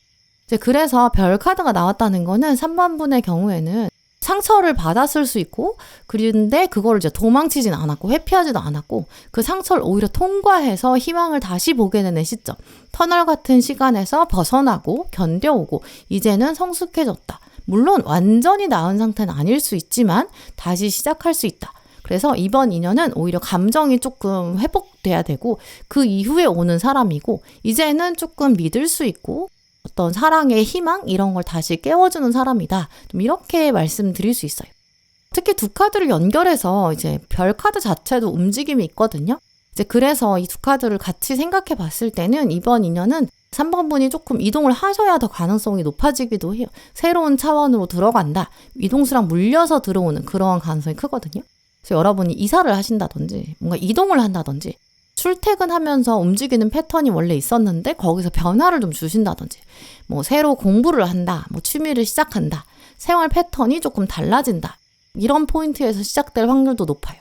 이제 그래서 별 카드가 나왔다는 거는 3번 분의 경우에는 상처를 받았을 수 있고, 그런데 그걸 이제 도망치진 않았고 회피하지도 않았고 그 상처를 오히려 통과해서 희망을 다시 보게 되는 시점, 터널 같은 시간에서 벗어나고 견뎌오고 이제는 성숙해졌다. 물론 완전히 나은 상태는 아닐 수 있지만 다시 시작할 수 있다. 그래서 이번 인연은 오히려 감정이 조금 회복돼야 되고 그 이후에 오는 사람이고, 이제는 조금 믿을 수 있고 어떤 사랑의 희망 이런 걸 다시 깨워주는 사람이다. 좀 이렇게 말씀드릴 수 있어요. 특히 두 카드를 연결해서 이제 별 카드 자체도 움직임이 있거든요. 이제 그래서 이 두 카드를 같이 생각해 봤을 때는 이번 인연은 3번 분이 조금 이동을 하셔야 더 가능성이 높아지기도 해요. 새로운 차원으로 들어간다. 이동수랑 물려서 들어오는 그런 가능성이 크거든요. 그래서 여러분이 이사를 하신다든지 뭔가 이동을 한다든지 출퇴근하면서 움직이는 패턴이 원래 있었는데 거기서 변화를 좀 주신다든지, 뭐 새로 공부를 한다, 뭐 취미를 시작한다, 생활 패턴이 조금 달라진다, 이런 포인트에서 시작될 확률도 높아요.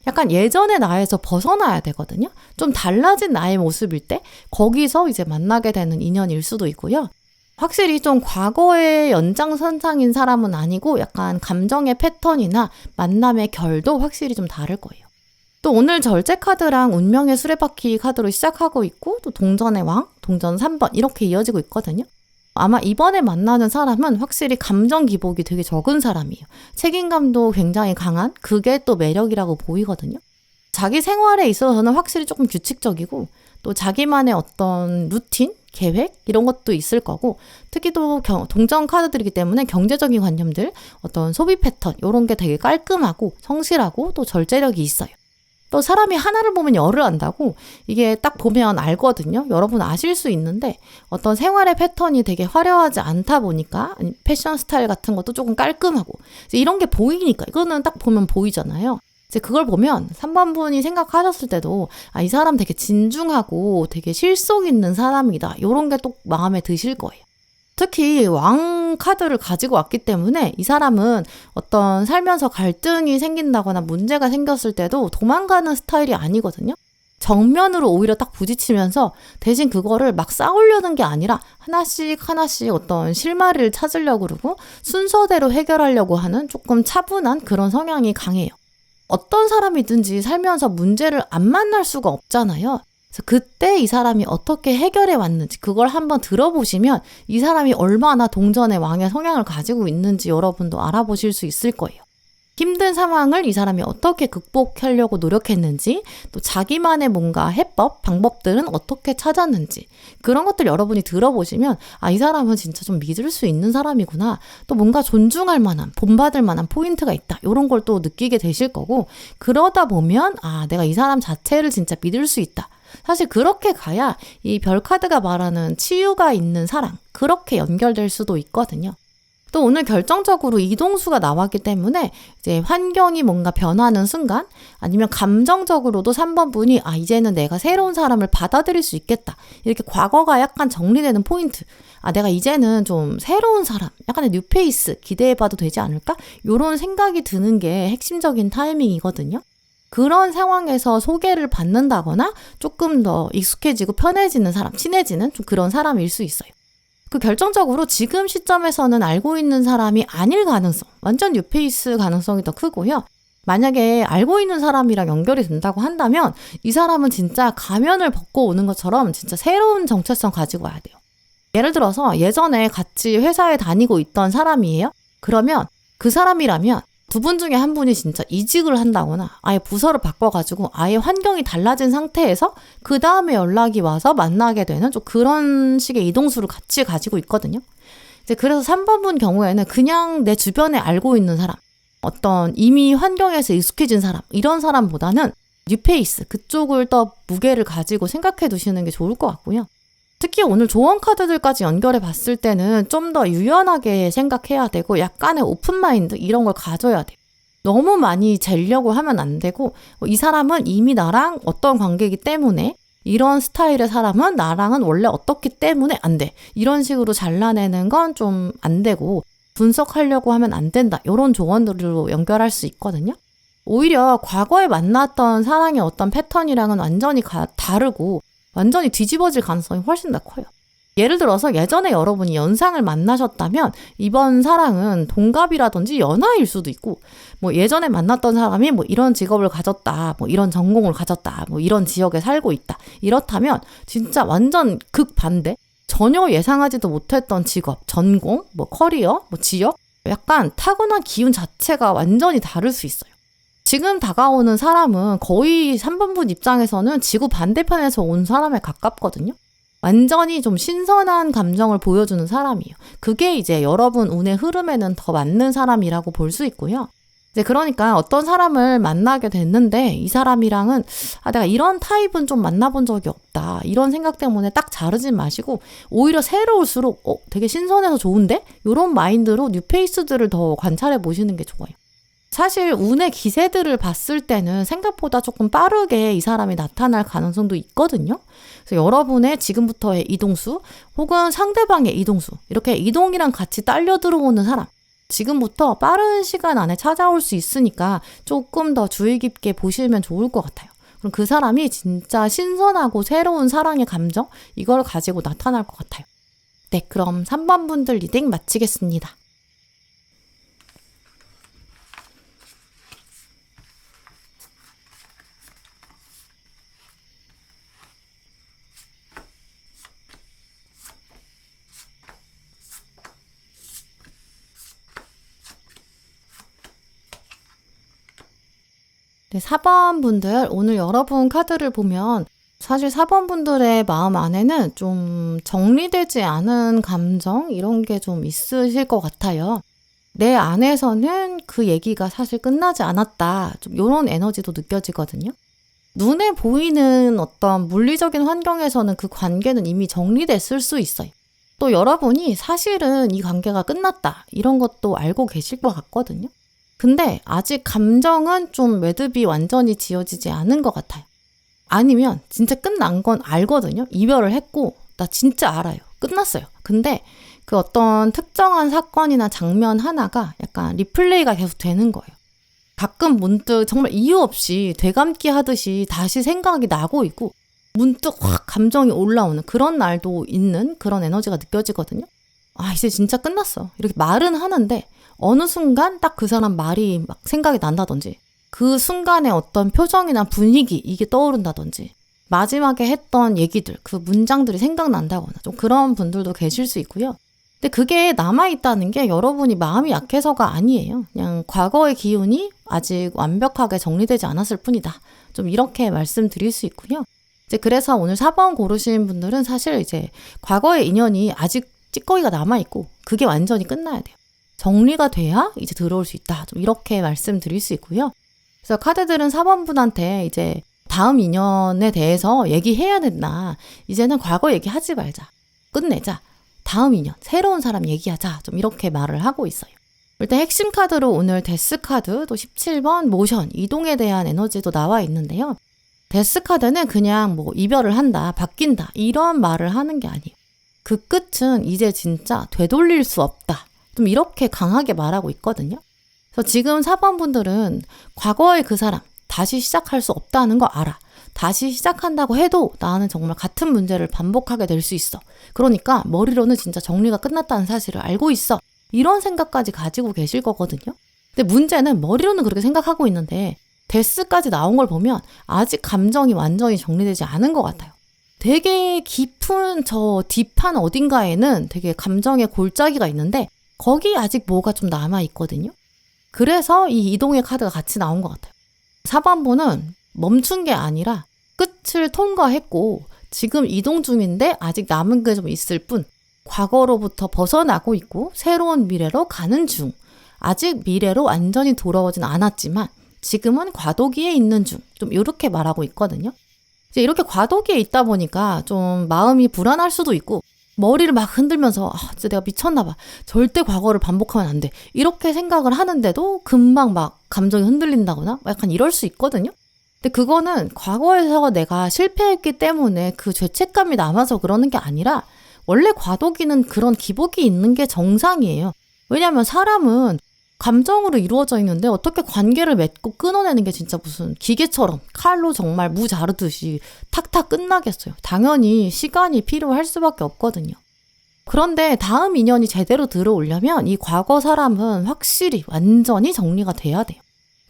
약간 예전의 나에서 벗어나야 되거든요. 좀 달라진 나의 모습일 때 거기서 이제 만나게 되는 인연일 수도 있고요. 확실히 좀 과거의 연장선상인 사람은 아니고 약간 감정의 패턴이나 만남의 결도 확실히 좀 다를 거예요. 또 오늘 절제 카드랑 운명의 수레바퀴 카드로 시작하고 있고, 또 동전의 왕, 동전 3번 이렇게 이어지고 있거든요. 아마 이번에 만나는 사람은 확실히 감정 기복이 되게 적은 사람이에요. 책임감도 굉장히 강한, 그게 또 매력이라고 보이거든요. 자기 생활에 있어서는 확실히 조금 규칙적이고 또 자기만의 어떤 루틴, 계획 이런 것도 있을 거고, 특히 또 동전 카드들이기 때문에 경제적인 관념들, 어떤 소비 패턴 이런 게 되게 깔끔하고 성실하고 또 절제력이 있어요. 또 사람이 하나를 보면 열을 안다고, 이게 딱 보면 알거든요. 여러분 아실 수 있는데 어떤 생활의 패턴이 되게 화려하지 않다 보니까 패션 스타일 같은 것도 조금 깔끔하고 이런 게 보이니까, 이거는 딱 보면 보이잖아요. 이제 그걸 보면 3번 분이 생각하셨을 때도 이 사람 되게 진중하고 되게 실속 있는 사람이다, 이런 게 또 마음에 드실 거예요. 특히 왕 카드를 가지고 왔기 때문에 이 사람은 어떤 살면서 갈등이 생긴다거나 문제가 생겼을 때도 도망가는 스타일이 아니거든요. 정면으로 오히려 딱 부딪히면서 대신 그거를 막 싸우려는 게 아니라 하나씩 하나씩 어떤 실마리를 찾으려고 그러고 순서대로 해결하려고 하는 조금 차분한 그런 성향이 강해요. 어떤 사람이든지 살면서 문제를 안 만날 수가 없잖아요. 그래서 그때 이 사람이 어떻게 해결해 왔는지 그걸 한번 들어보시면 이 사람이 얼마나 동전의 왕의 성향을 가지고 있는지 여러분도 알아보실 수 있을 거예요. 힘든 상황을 이 사람이 어떻게 극복하려고 노력했는지, 또 자기만의 뭔가 해법, 방법들은 어떻게 찾았는지, 그런 것들 여러분이 들어보시면 이 사람은 진짜 좀 믿을 수 있는 사람이구나, 또 뭔가 존중할 만한, 본받을 만한 포인트가 있다, 이런 걸 또 느끼게 되실 거고, 그러다 보면 내가 이 사람 자체를 진짜 믿을 수 있다. 사실 그렇게 가야 이 별카드가 말하는 치유가 있는 사랑, 그렇게 연결될 수도 있거든요. 또 오늘 결정적으로 이동수가 나왔기 때문에 이제 환경이 뭔가 변하는 순간, 아니면 감정적으로도 3번 분이 이제는 내가 새로운 사람을 받아들일 수 있겠다, 이렇게 과거가 약간 정리되는 포인트, 내가 이제는 좀 새로운 사람, 약간의 뉴페이스 기대해봐도 되지 않을까, 이런 생각이 드는 게 핵심적인 타이밍이거든요. 그런 상황에서 소개를 받는다거나 조금 더 익숙해지고 편해지는 사람, 친해지는 좀 그런 사람일 수 있어요. 그 결정적으로 지금 시점에서는 알고 있는 사람이 아닐 가능성, 완전 뉴페이스 가능성이 더 크고요. 만약에 알고 있는 사람이랑 연결이 된다고 한다면 이 사람은 진짜 가면을 벗고 오는 것처럼 진짜 새로운 정체성 가지고 와야 돼요. 예를 들어서 예전에 같이 회사에 다니고 있던 사람이에요. 그러면 그 사람이라면 두 분 중에 한 분이 진짜 이직을 한다거나 아예 부서를 바꿔가지고 아예 환경이 달라진 상태에서 그 다음에 연락이 와서 만나게 되는 좀 그런 식의 이동수를 같이 가지고 있거든요. 이제 그래서 3번 분 경우에는 그냥 내 주변에 알고 있는 사람, 어떤 이미 환경에서 익숙해진 사람, 이런 사람보다는 뉴페이스, 그쪽을 더 무게를 가지고 생각해 두시는 게 좋을 것 같고요. 특히 오늘 조언 카드들까지 연결해 봤을 때는 좀 더 유연하게 생각해야 되고 약간의 오픈마인드 이런 걸 가져야 돼요. 너무 많이 재려고 하면 안 되고, 이 사람은 이미 나랑 어떤 관계이기 때문에, 이런 스타일의 사람은 나랑은 원래 어떻기 때문에 안 돼, 이런 식으로 잘라내는 건 좀 안 되고 분석하려고 하면 안 된다, 이런 조언들로 연결할 수 있거든요. 오히려 과거에 만났던 사랑의 어떤 패턴이랑은 완전히 다르고 완전히 뒤집어질 가능성이 훨씬 더 커요. 예를 들어서 예전에 여러분이 연상을 만나셨다면 이번 사랑은 동갑이라든지 연하일 수도 있고, 뭐 예전에 만났던 사람이 뭐 이런 직업을 가졌다, 뭐 이런 전공을 가졌다, 뭐 이런 지역에 살고 있다. 이렇다면 진짜 완전 극반대, 전혀 예상하지도 못했던 직업, 전공, 뭐 커리어, 뭐 지역, 약간 타고난 기운 자체가 완전히 다를 수 있어요. 지금 다가오는 사람은 거의 3번분 입장에서는 지구 반대편에서 온 사람에 가깝거든요. 완전히 좀 신선한 감정을 보여주는 사람이에요. 그게 이제 여러분 운의 흐름에는 더 맞는 사람이라고 볼 수 있고요. 이제 그러니까 어떤 사람을 만나게 됐는데 이 사람이랑은 내가 이런 타입은 좀 만나본 적이 없다. 이런 생각 때문에 딱 자르지 마시고 오히려 새로울수록 되게 신선해서 좋은데? 이런 마인드로 뉴페이스들을 더 관찰해 보시는 게 좋아요. 사실 운의 기세들을 봤을 때는 생각보다 조금 빠르게 이 사람이 나타날 가능성도 있거든요. 그래서 여러분의 지금부터의 이동수 혹은 상대방의 이동수, 이렇게 이동이랑 같이 딸려 들어오는 사람, 지금부터 빠른 시간 안에 찾아올 수 있으니까 조금 더 주의 깊게 보시면 좋을 것 같아요. 그럼 그 사람이 진짜 신선하고 새로운 사랑의 감정, 이걸 가지고 나타날 것 같아요. 네, 그럼 3번 분들 리딩 마치겠습니다. 네, 4번 분들, 오늘 여러분 카드를 보면 사실 4번 분들의 마음 안에는 좀 정리되지 않은 감정, 이런 게 좀 있으실 것 같아요. 내 안에서는 그 얘기가 사실 끝나지 않았다. 좀 이런 에너지도 느껴지거든요. 눈에 보이는 어떤 물리적인 환경에서는 그 관계는 이미 정리됐을 수 있어요. 또 여러분이 사실은 이 관계가 끝났다, 이런 것도 알고 계실 것 같거든요. 근데 아직 감정은 좀 매듭이 완전히 지어지지 않은 것 같아요. 아니면 진짜 끝난 건 알거든요. 이별을 했고 나 진짜 알아요. 끝났어요. 근데 그 어떤 특정한 사건이나 장면 하나가 약간 리플레이가 계속 되는 거예요. 가끔 문득 정말 이유 없이 되감기 하듯이 다시 생각이 나고 있고 문득 확 감정이 올라오는 그런 날도 있는 그런 에너지가 느껴지거든요. 이제 진짜 끝났어. 이렇게 말은 하는데 어느 순간 딱 그 사람 말이 막 생각이 난다든지, 그 순간의 어떤 표정이나 분위기, 이게 떠오른다든지, 마지막에 했던 얘기들, 그 문장들이 생각난다거나 좀 그런 분들도 계실 수 있고요. 근데 그게 남아있다는 게 여러분이 마음이 약해서가 아니에요. 그냥 과거의 기운이 아직 완벽하게 정리되지 않았을 뿐이다. 좀 이렇게 말씀드릴 수 있고요. 이제 그래서 오늘 4번 고르신 분들은 사실 이제 과거의 인연이 아직 찌꺼기가 남아있고 그게 완전히 끝나야 돼요. 정리가 돼야 이제 들어올 수 있다. 좀 이렇게 말씀드릴 수 있고요. 그래서 카드들은 4번 분한테 이제 다음 인연에 대해서 얘기해야 된다. 이제는 과거 얘기하지 말자. 끝내자. 다음 인연, 새로운 사람 얘기하자. 좀 이렇게 말을 하고 있어요. 일단 핵심 카드로 오늘 데스 카드, 또 17번 모션, 이동에 대한 에너지도 나와 있는데요. 데스 카드는 그냥 뭐 이별을 한다, 바뀐다, 이런 말을 하는 게 아니에요. 그 끝은 이제 진짜 되돌릴 수 없다. 좀 이렇게 강하게 말하고 있거든요. 그래서 지금 4번 분들은 과거의 그 사람 다시 시작할 수 없다는 거 알아. 다시 시작한다고 해도 나는 정말 같은 문제를 반복하게 될 수 있어. 그러니까 머리로는 진짜 정리가 끝났다는 사실을 알고 있어. 이런 생각까지 가지고 계실 거거든요. 근데 문제는 머리로는 그렇게 생각하고 있는데 데스까지 나온 걸 보면 아직 감정이 완전히 정리되지 않은 것 같아요. 되게 깊은 저 딥한 어딘가에는 되게 감정의 골짜기가 있는데 거기 아직 뭐가 좀 남아있거든요. 그래서 이 이동의 카드가 같이 나온 것 같아요. 4번분은 멈춘 게 아니라 끝을 통과했고 지금 이동 중인데 아직 남은 게 좀 있을 뿐, 과거로부터 벗어나고 있고 새로운 미래로 가는 중. 아직 미래로 완전히 돌아오진 않았지만 지금은 과도기에 있는 중. 좀 이렇게 말하고 있거든요. 이제 이렇게 과도기에 있다 보니까 좀 마음이 불안할 수도 있고 머리를 막 흔들면서 진짜 내가 미쳤나 봐. 절대 과거를 반복하면 안 돼. 이렇게 생각을 하는데도 금방 막 감정이 흔들린다거나 약간 이럴 수 있거든요. 근데 그거는 과거에서 내가 실패했기 때문에 그 죄책감이 남아서 그러는 게 아니라 원래 과도기는 그런 기복이 있는 게 정상이에요. 왜냐하면 사람은 감정으로 이루어져 있는데 어떻게 관계를 맺고 끊어내는 게 진짜 무슨 기계처럼 칼로 정말 무 자르듯이 탁탁 끝나겠어요. 당연히 시간이 필요할 수밖에 없거든요. 그런데 다음 인연이 제대로 들어오려면 이 과거 사람은 확실히 완전히 정리가 돼야 돼요.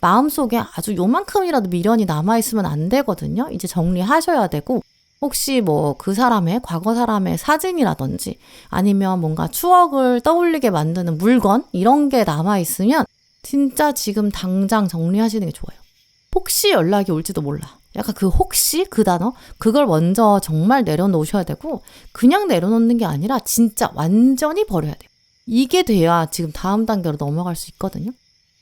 마음속에 아주 요만큼이라도 미련이 남아있으면 안 되거든요. 이제 정리하셔야 되고, 혹시 뭐 그 사람의, 과거 사람의 사진이라든지 아니면 뭔가 추억을 떠올리게 만드는 물건, 이런 게 남아있으면 진짜 지금 당장 정리하시는 게 좋아요. 혹시 연락이 올지도 몰라. 약간 그 혹시 그 단어, 그걸 먼저 정말 내려놓으셔야 되고, 그냥 내려놓는 게 아니라 진짜 완전히 버려야 돼요. 이게 돼야 지금 다음 단계로 넘어갈 수 있거든요.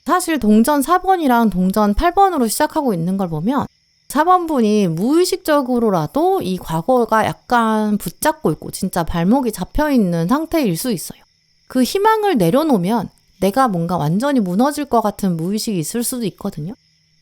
사실 동전 4번이랑 동전 8번으로 시작하고 있는 걸 보면 4번분이 무의식적으로라도 이 과거가 약간 붙잡고 있고 진짜 발목이 잡혀있는 상태일 수 있어요. 그 희망을 내려놓으면 내가 뭔가 완전히 무너질 것 같은 무의식이 있을 수도 있거든요.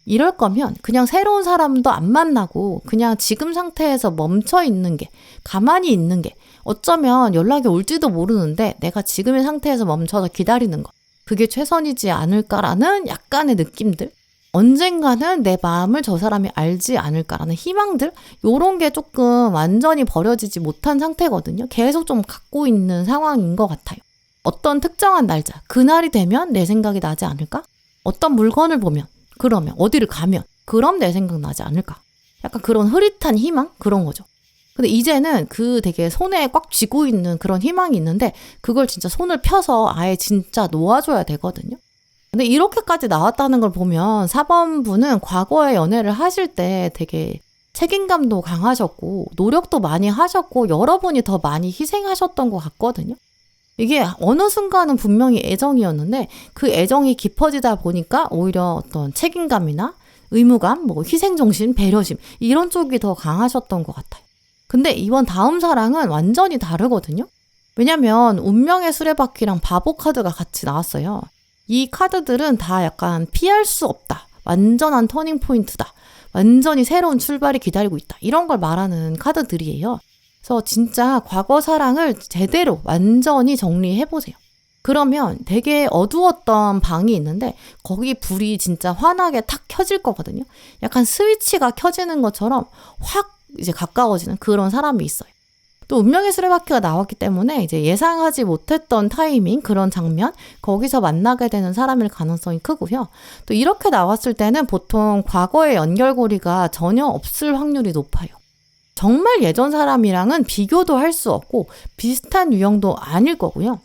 이럴 거면 그냥 새로운 사람도 안 만나고 그냥 지금 상태에서 멈춰 있는 게, 가만히 있는 게, 어쩌면 연락이 올지도 모르는데 내가 지금의 상태에서 멈춰서 기다리는 거, 그게 최선이지 않을까라는 약간의 느낌들, 언젠가는 내 마음을 저 사람이 알지 않을까라는 희망들, 요런 게 조금 완전히 버려지지 못한 상태거든요. 계속 좀 갖고 있는 상황인 것 같아요. 어떤 특정한 날짜, 그날이 되면 내 생각이 나지 않을까? 어떤 물건을 보면, 그러면, 어디를 가면, 그럼 내 생각 나지 않을까? 약간 그런 흐릿한 희망? 그런 거죠. 근데 이제는 그 되게 손에 꽉 쥐고 있는 그런 희망이 있는데 그걸 진짜 손을 펴서 아예 진짜 놓아줘야 되거든요. 근데 이렇게까지 나왔다는 걸 보면 4번 분은 과거에 연애를 하실 때 되게 책임감도 강하셨고 노력도 많이 하셨고 여러분이 더 많이 희생하셨던 것 같거든요. 이게 어느 순간은 분명히 애정이었는데 그 애정이 깊어지다 보니까 오히려 어떤 책임감이나 의무감, 뭐 희생정신, 배려심 이런 쪽이 더 강하셨던 것 같아요. 근데 이번 다음 사랑은 완전히 다르거든요. 왜냐면 운명의 수레바퀴랑 바보 카드가 같이 나왔어요. 이 카드들은 다 약간 피할 수 없다. 완전한 터닝 포인트다. 완전히 새로운 출발이 기다리고 있다. 이런 걸 말하는 카드들이에요. 그래서 진짜 과거 사랑을 제대로 완전히 정리해보세요. 그러면 되게 어두웠던 방이 있는데 거기 불이 진짜 환하게 탁 켜질 거거든요. 약간 스위치가 켜지는 것처럼 확 이제 가까워지는 그런 사람이 있어요. 또 운명의 수레바퀴가 나왔기 때문에 이제 예상하지 못했던 타이밍, 그런 장면, 거기서 만나게 되는 사람일 가능성이 크고요. 또 이렇게 나왔을 때는 보통 과거의 연결고리가 전혀 없을 확률이 높아요. 정말 예전 사람이랑은 비교도 할 수 없고 비슷한 유형도 아닐 거고요.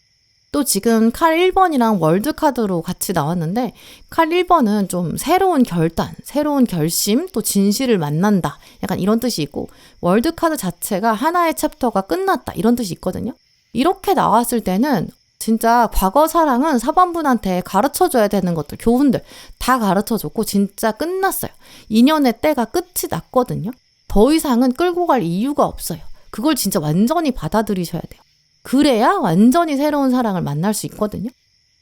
또 지금 칼 1번이랑 월드카드로 같이 나왔는데 칼 1번은 좀 새로운 결단, 새로운 결심, 또 진실을 만난다. 약간 이런 뜻이 있고 월드카드 자체가 하나의 챕터가 끝났다. 이런 뜻이 있거든요. 이렇게 나왔을 때는 진짜 과거 사랑은 4번분한테 가르쳐줘야 되는 것들, 교훈들 다 가르쳐줬고 진짜 끝났어요. 인연의 때가 끝이 났거든요. 더 이상은 끌고 갈 이유가 없어요. 그걸 진짜 완전히 받아들이셔야 돼요. 그래야 완전히 새로운 사랑을 만날 수 있거든요.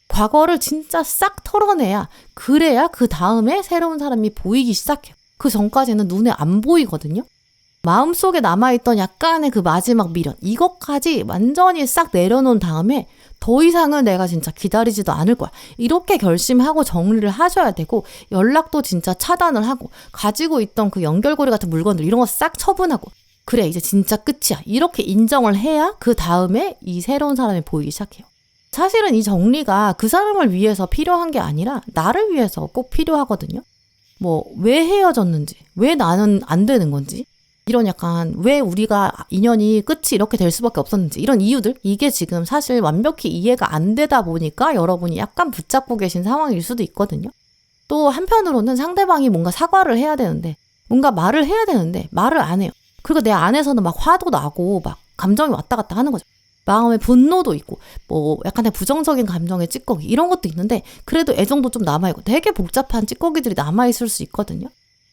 과거를 진짜 싹 털어내야, 그래야 그 다음에 새로운 사람이 보이기 시작해요. 그 전까지는 눈에 안 보이거든요. 마음속에 남아있던 약간의 그 마지막 미련, 이것까지 완전히 싹 내려놓은 다음에 더 이상은 내가 진짜 기다리지도 않을 거야. 이렇게 결심하고 정리를 하셔야 되고 연락도 진짜 차단을 하고 가지고 있던 그 연결고리 같은 물건들 이런 거 싹 처분하고 그래 이제 진짜 끝이야. 이렇게 인정을 해야 그 다음에 이 새로운 사람이 보이기 시작해요. 사실은 이 정리가 그 사람을 위해서 필요한 게 아니라 나를 위해서 꼭 필요하거든요. 뭐 왜 헤어졌는지, 왜 나는 안 되는 건지, 이런 약간 왜 우리가 인연이 끝이 이렇게 될 수밖에 없었는지 이런 이유들, 이게 지금 사실 완벽히 이해가 안 되다 보니까 여러분이 약간 붙잡고 계신 상황일 수도 있거든요. 또 한편으로는 상대방이 뭔가 사과를 해야 되는데 뭔가 말을 해야 되는데 말을 안 해요. 그리고 내 안에서는 막 화도 나고 막 감정이 왔다 갔다 하는 거죠. 마음에 분노도 있고 뭐 약간의 부정적인 감정의 찌꺼기 이런 것도 있는데 그래도 애정도 좀 남아있고 되게 복잡한 찌꺼기들이 남아있을 수 있거든요.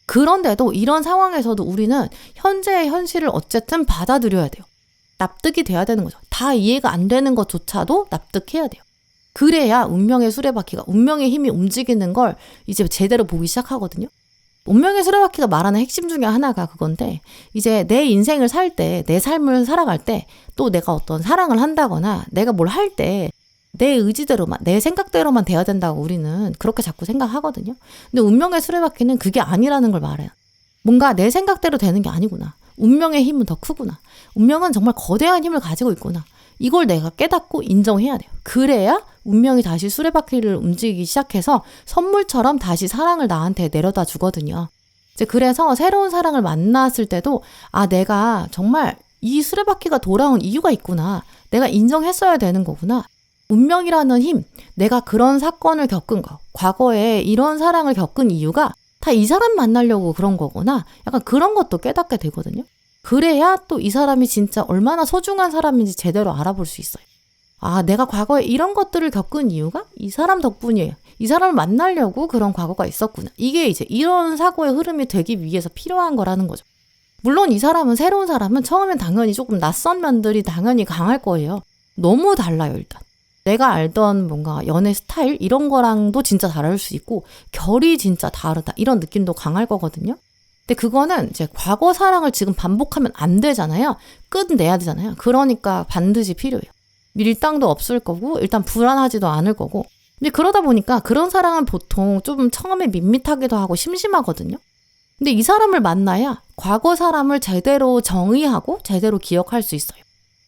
그런데도 이런 상황에서도 우리는 현재의 현실을 어쨌든 받아들여야 돼요. 납득이 돼야 되는 거죠. 다 이해가 안 되는 것조차도 납득해야 돼요. 그래야 운명의 수레바퀴가, 운명의 힘이 움직이는 걸 이제 제대로 보기 시작하거든요. 운명의 수레바퀴가 말하는 핵심 중에 하나가 그건데 이제 내 인생을 살 때, 내 삶을 살아갈 때 또 내가 어떤 사랑을 한다거나 내가 뭘 할 때 내 의지대로만, 내 생각대로만 돼야 된다고 우리는 그렇게 자꾸 생각하거든요. 근데 운명의 수레바퀴는 그게 아니라는 걸 말해요. 뭔가 내 생각대로 되는 게 아니구나. 운명의 힘은 더 크구나. 운명은 정말 거대한 힘을 가지고 있구나. 이걸 내가 깨닫고 인정해야 돼요. 그래야 운명이 다시 수레바퀴를 움직이기 시작해서 선물처럼 다시 사랑을 나한테 내려다 주거든요. 이제 그래서 새로운 사랑을 만났을 때도 내가 정말 이 수레바퀴가 돌아온 이유가 있구나. 내가 인정했어야 되는 거구나. 운명이라는 힘, 내가 그런 사건을 겪은 거, 과거에 이런 사랑을 겪은 이유가 다 이 사람 만나려고 그런 거구나. 약간 그런 것도 깨닫게 되거든요. 그래야 또 이 사람이 진짜 얼마나 소중한 사람인지 제대로 알아볼 수 있어요. 내가 과거에 이런 것들을 겪은 이유가 이 사람 덕분이에요. 이 사람을 만나려고 그런 과거가 있었구나. 이게 이제 이런 사고의 흐름이 되기 위해서 필요한 거라는 거죠. 물론 이 사람은, 새로운 사람은 처음엔 당연히 조금 낯선 면들이 당연히 강할 거예요. 너무 달라요, 일단. 내가 알던 뭔가 연애 스타일 이런 거랑도 진짜 다를 수 있고 결이 진짜 다르다 이런 느낌도 강할 거거든요. 근데 그거는 이제 과거 사랑을 지금 반복하면 안 되잖아요. 끝내야 되잖아요. 그러니까 반드시 필요해요. 밀당도 없을 거고 일단 불안하지도 않을 거고. 근데 그러다 보니까 그런 사랑은 보통 좀 처음에 밋밋하기도 하고 심심하거든요. 근데 이 사람을 만나야 과거 사람을 제대로 정의하고 제대로 기억할 수 있어요.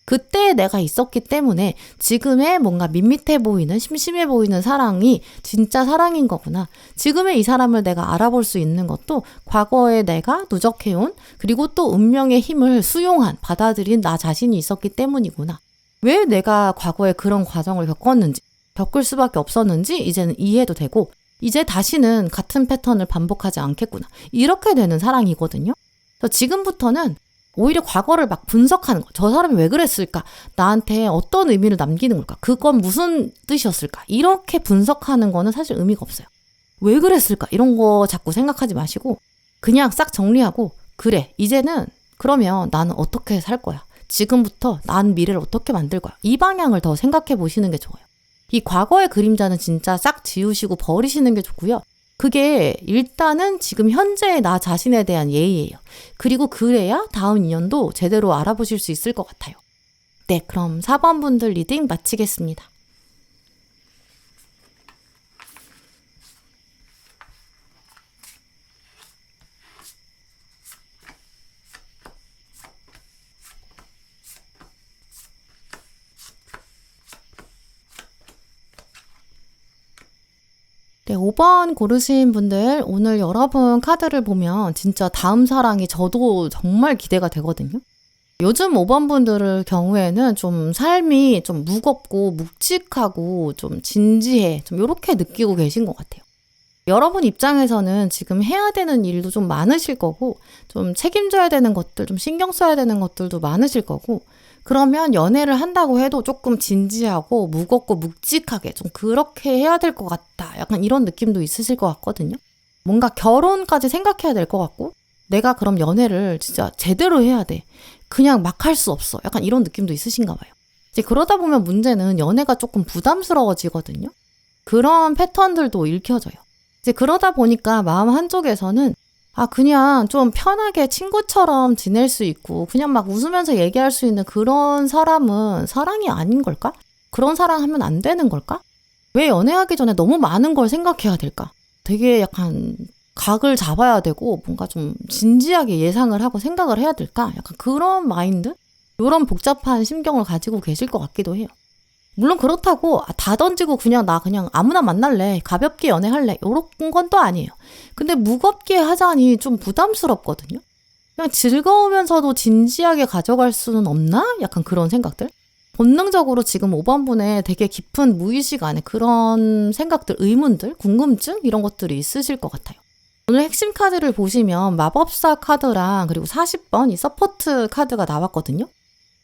그때 내가 있었기 때문에 지금의 뭔가 밋밋해 보이는, 심심해 보이는 사랑이 진짜 사랑인 거구나. 지금의 이 사람을 내가 알아볼 수 있는 것도 과거에 내가 누적해온, 그리고 또 운명의 힘을 수용한, 받아들인 나 자신이 있었기 때문이구나. 왜 내가 과거에 그런 과정을 겪었는지, 겪을 수밖에 없었는지 이제는 이해도 되고, 이제 다시는 같은 패턴을 반복하지 않겠구나. 이렇게 되는 사랑이거든요. 그래서 지금부터는 오히려 과거를 막 분석하는 거. 저 사람이 왜 그랬을까? 나한테 어떤 의미를 남기는 걸까? 그건 무슨 뜻이었을까? 이렇게 분석하는 거는 사실 의미가 없어요. 왜 그랬을까? 이런 거 자꾸 생각하지 마시고 그냥 싹 정리하고, 그래, 이제는 그러면 나는 어떻게 살 거야? 지금부터 난 미래를 어떻게 만들 거야? 이 방향을 더 생각해 보시는 게 좋아요. 이 과거의 그림자는 진짜 싹 지우시고 버리시는 게 좋고요. 그게 일단은 지금 현재의 나 자신에 대한 예의예요. 그리고 그래야 다음 인연도 제대로 알아보실 수 있을 것 같아요. 네, 그럼 4번 분들 리딩 마치겠습니다. 네, 5번 고르신 분들, 오늘 여러분 카드를 보면 진짜 다음 사랑이 저도 정말 기대가 되거든요. 요즘 5번 분들의 경우에는 좀 삶이 좀 무겁고 묵직하고 좀 진지해, 좀 이렇게 느끼고 계신 것 같아요. 여러분 입장에서는 지금 해야 되는 일도 좀 많으실 거고, 좀 책임져야 되는 것들, 좀 신경 써야 되는 것들도 많으실 거고, 그러면 연애를 한다고 해도 조금 진지하고 무겁고 묵직하게 좀 그렇게 해야 될 것 같다. 약간 이런 느낌도 있으실 것 같거든요. 뭔가 결혼까지 생각해야 될 것 같고, 내가 그럼 연애를 진짜 제대로 해야 돼. 그냥 막 할 수 없어. 약간 이런 느낌도 있으신가 봐요. 이제 그러다 보면 문제는 연애가 조금 부담스러워지거든요. 그런 패턴들도 읽혀져요. 이제 그러다 보니까 마음 한쪽에서는 그냥 좀 편하게 친구처럼 지낼 수 있고 그냥 막 웃으면서 얘기할 수 있는 그런 사람은 사랑이 아닌 걸까? 그런 사랑하면 안 되는 걸까? 왜 연애하기 전에 너무 많은 걸 생각해야 될까? 되게 약간 각을 잡아야 되고 뭔가 좀 진지하게 예상을 하고 생각을 해야 될까? 약간 그런 마인드? 이런 복잡한 심경을 가지고 계실 것 같기도 해요. 물론 그렇다고 다 던지고 그냥 나 그냥 아무나 만날래, 가볍게 연애할래, 이런 건 또 아니에요. 근데 무겁게 하자니 좀 부담스럽거든요. 그냥 즐거우면서도 진지하게 가져갈 수는 없나? 약간 그런 생각들. 본능적으로 지금 5번 분에 되게 깊은 무의식 안에 그런 생각들, 의문들, 궁금증 이런 것들이 있으실 것 같아요. 오늘 핵심 카드를 보시면 마법사 카드랑 그리고 40번 이 서포트 카드가 나왔거든요.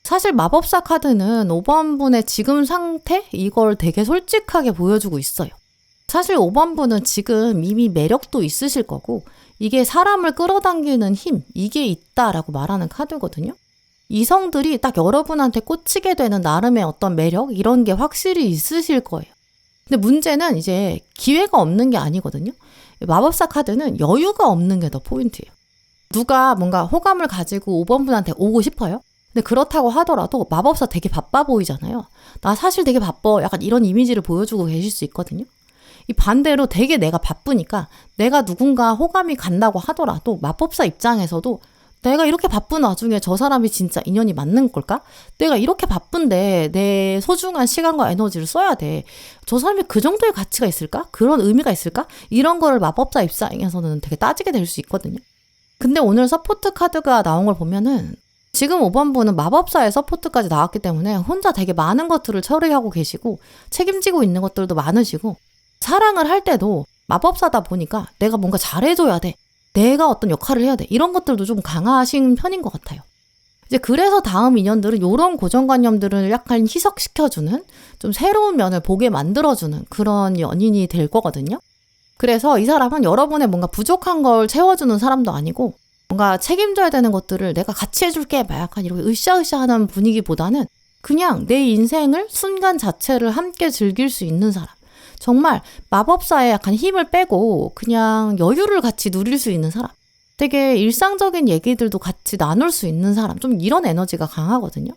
사실 마법사 카드는 5번 분의 지금 상태? 이걸 되게 솔직하게 보여주고 있어요. 사실 5번 분은 지금 이미 매력도 있으실 거고 이게 사람을 끌어당기는 힘, 이게 있다라고 말하는 카드거든요. 이성들이 딱 여러분한테 꽂히게 되는 나름의 어떤 매력 이런 게 확실히 있으실 거예요. 근데 문제는 이제 기회가 없는 게 아니거든요. 마법사 카드는 여유가 없는 게 더 포인트예요. 누가 뭔가 호감을 가지고 5번 분한테 오고 싶어요. 근데 그렇다고 하더라도 마법사 되게 바빠 보이잖아요. 나 사실 되게 바빠. 약간 이런 이미지를 보여주고 계실 수 있거든요. 이 반대로 되게 내가 바쁘니까 내가 누군가 호감이 간다고 하더라도 마법사 입장에서도 내가 이렇게 바쁜 와중에 저 사람이 진짜 인연이 맞는 걸까? 내가 이렇게 바쁜데 내 소중한 시간과 에너지를 써야 돼. 저 사람이 그 정도의 가치가 있을까? 그런 의미가 있을까? 이런 거를 마법사 입장에서는 되게 따지게 될 수 있거든요. 근데 오늘 서포트 카드가 나온 걸 보면은 지금 5번분은 마법사의 서포트까지 나왔기 때문에 혼자 되게 많은 것들을 처리하고 계시고 책임지고 있는 것들도 많으시고 사랑을 할 때도 마법사다 보니까 내가 뭔가 잘해줘야 돼. 내가 어떤 역할을 해야 돼. 이런 것들도 좀 강하신 편인 것 같아요. 이제 그래서 다음 인연들은 이런 고정관념들을 약간 희석시켜주는 좀 새로운 면을 보게 만들어주는 그런 연인이 될 거거든요. 그래서 이 사람은 여러분의 뭔가 부족한 걸 채워주는 사람도 아니고 뭔가 책임져야 되는 것들을 내가 같이 해줄게 막 약간 이렇게 으쌰으쌰 하는 분위기보다는 그냥 내 인생을 순간 자체를 함께 즐길 수 있는 사람. 정말 마법사에 약간 힘을 빼고 그냥 여유를 같이 누릴 수 있는 사람. 되게 일상적인 얘기들도 같이 나눌 수 있는 사람. 좀 이런 에너지가 강하거든요.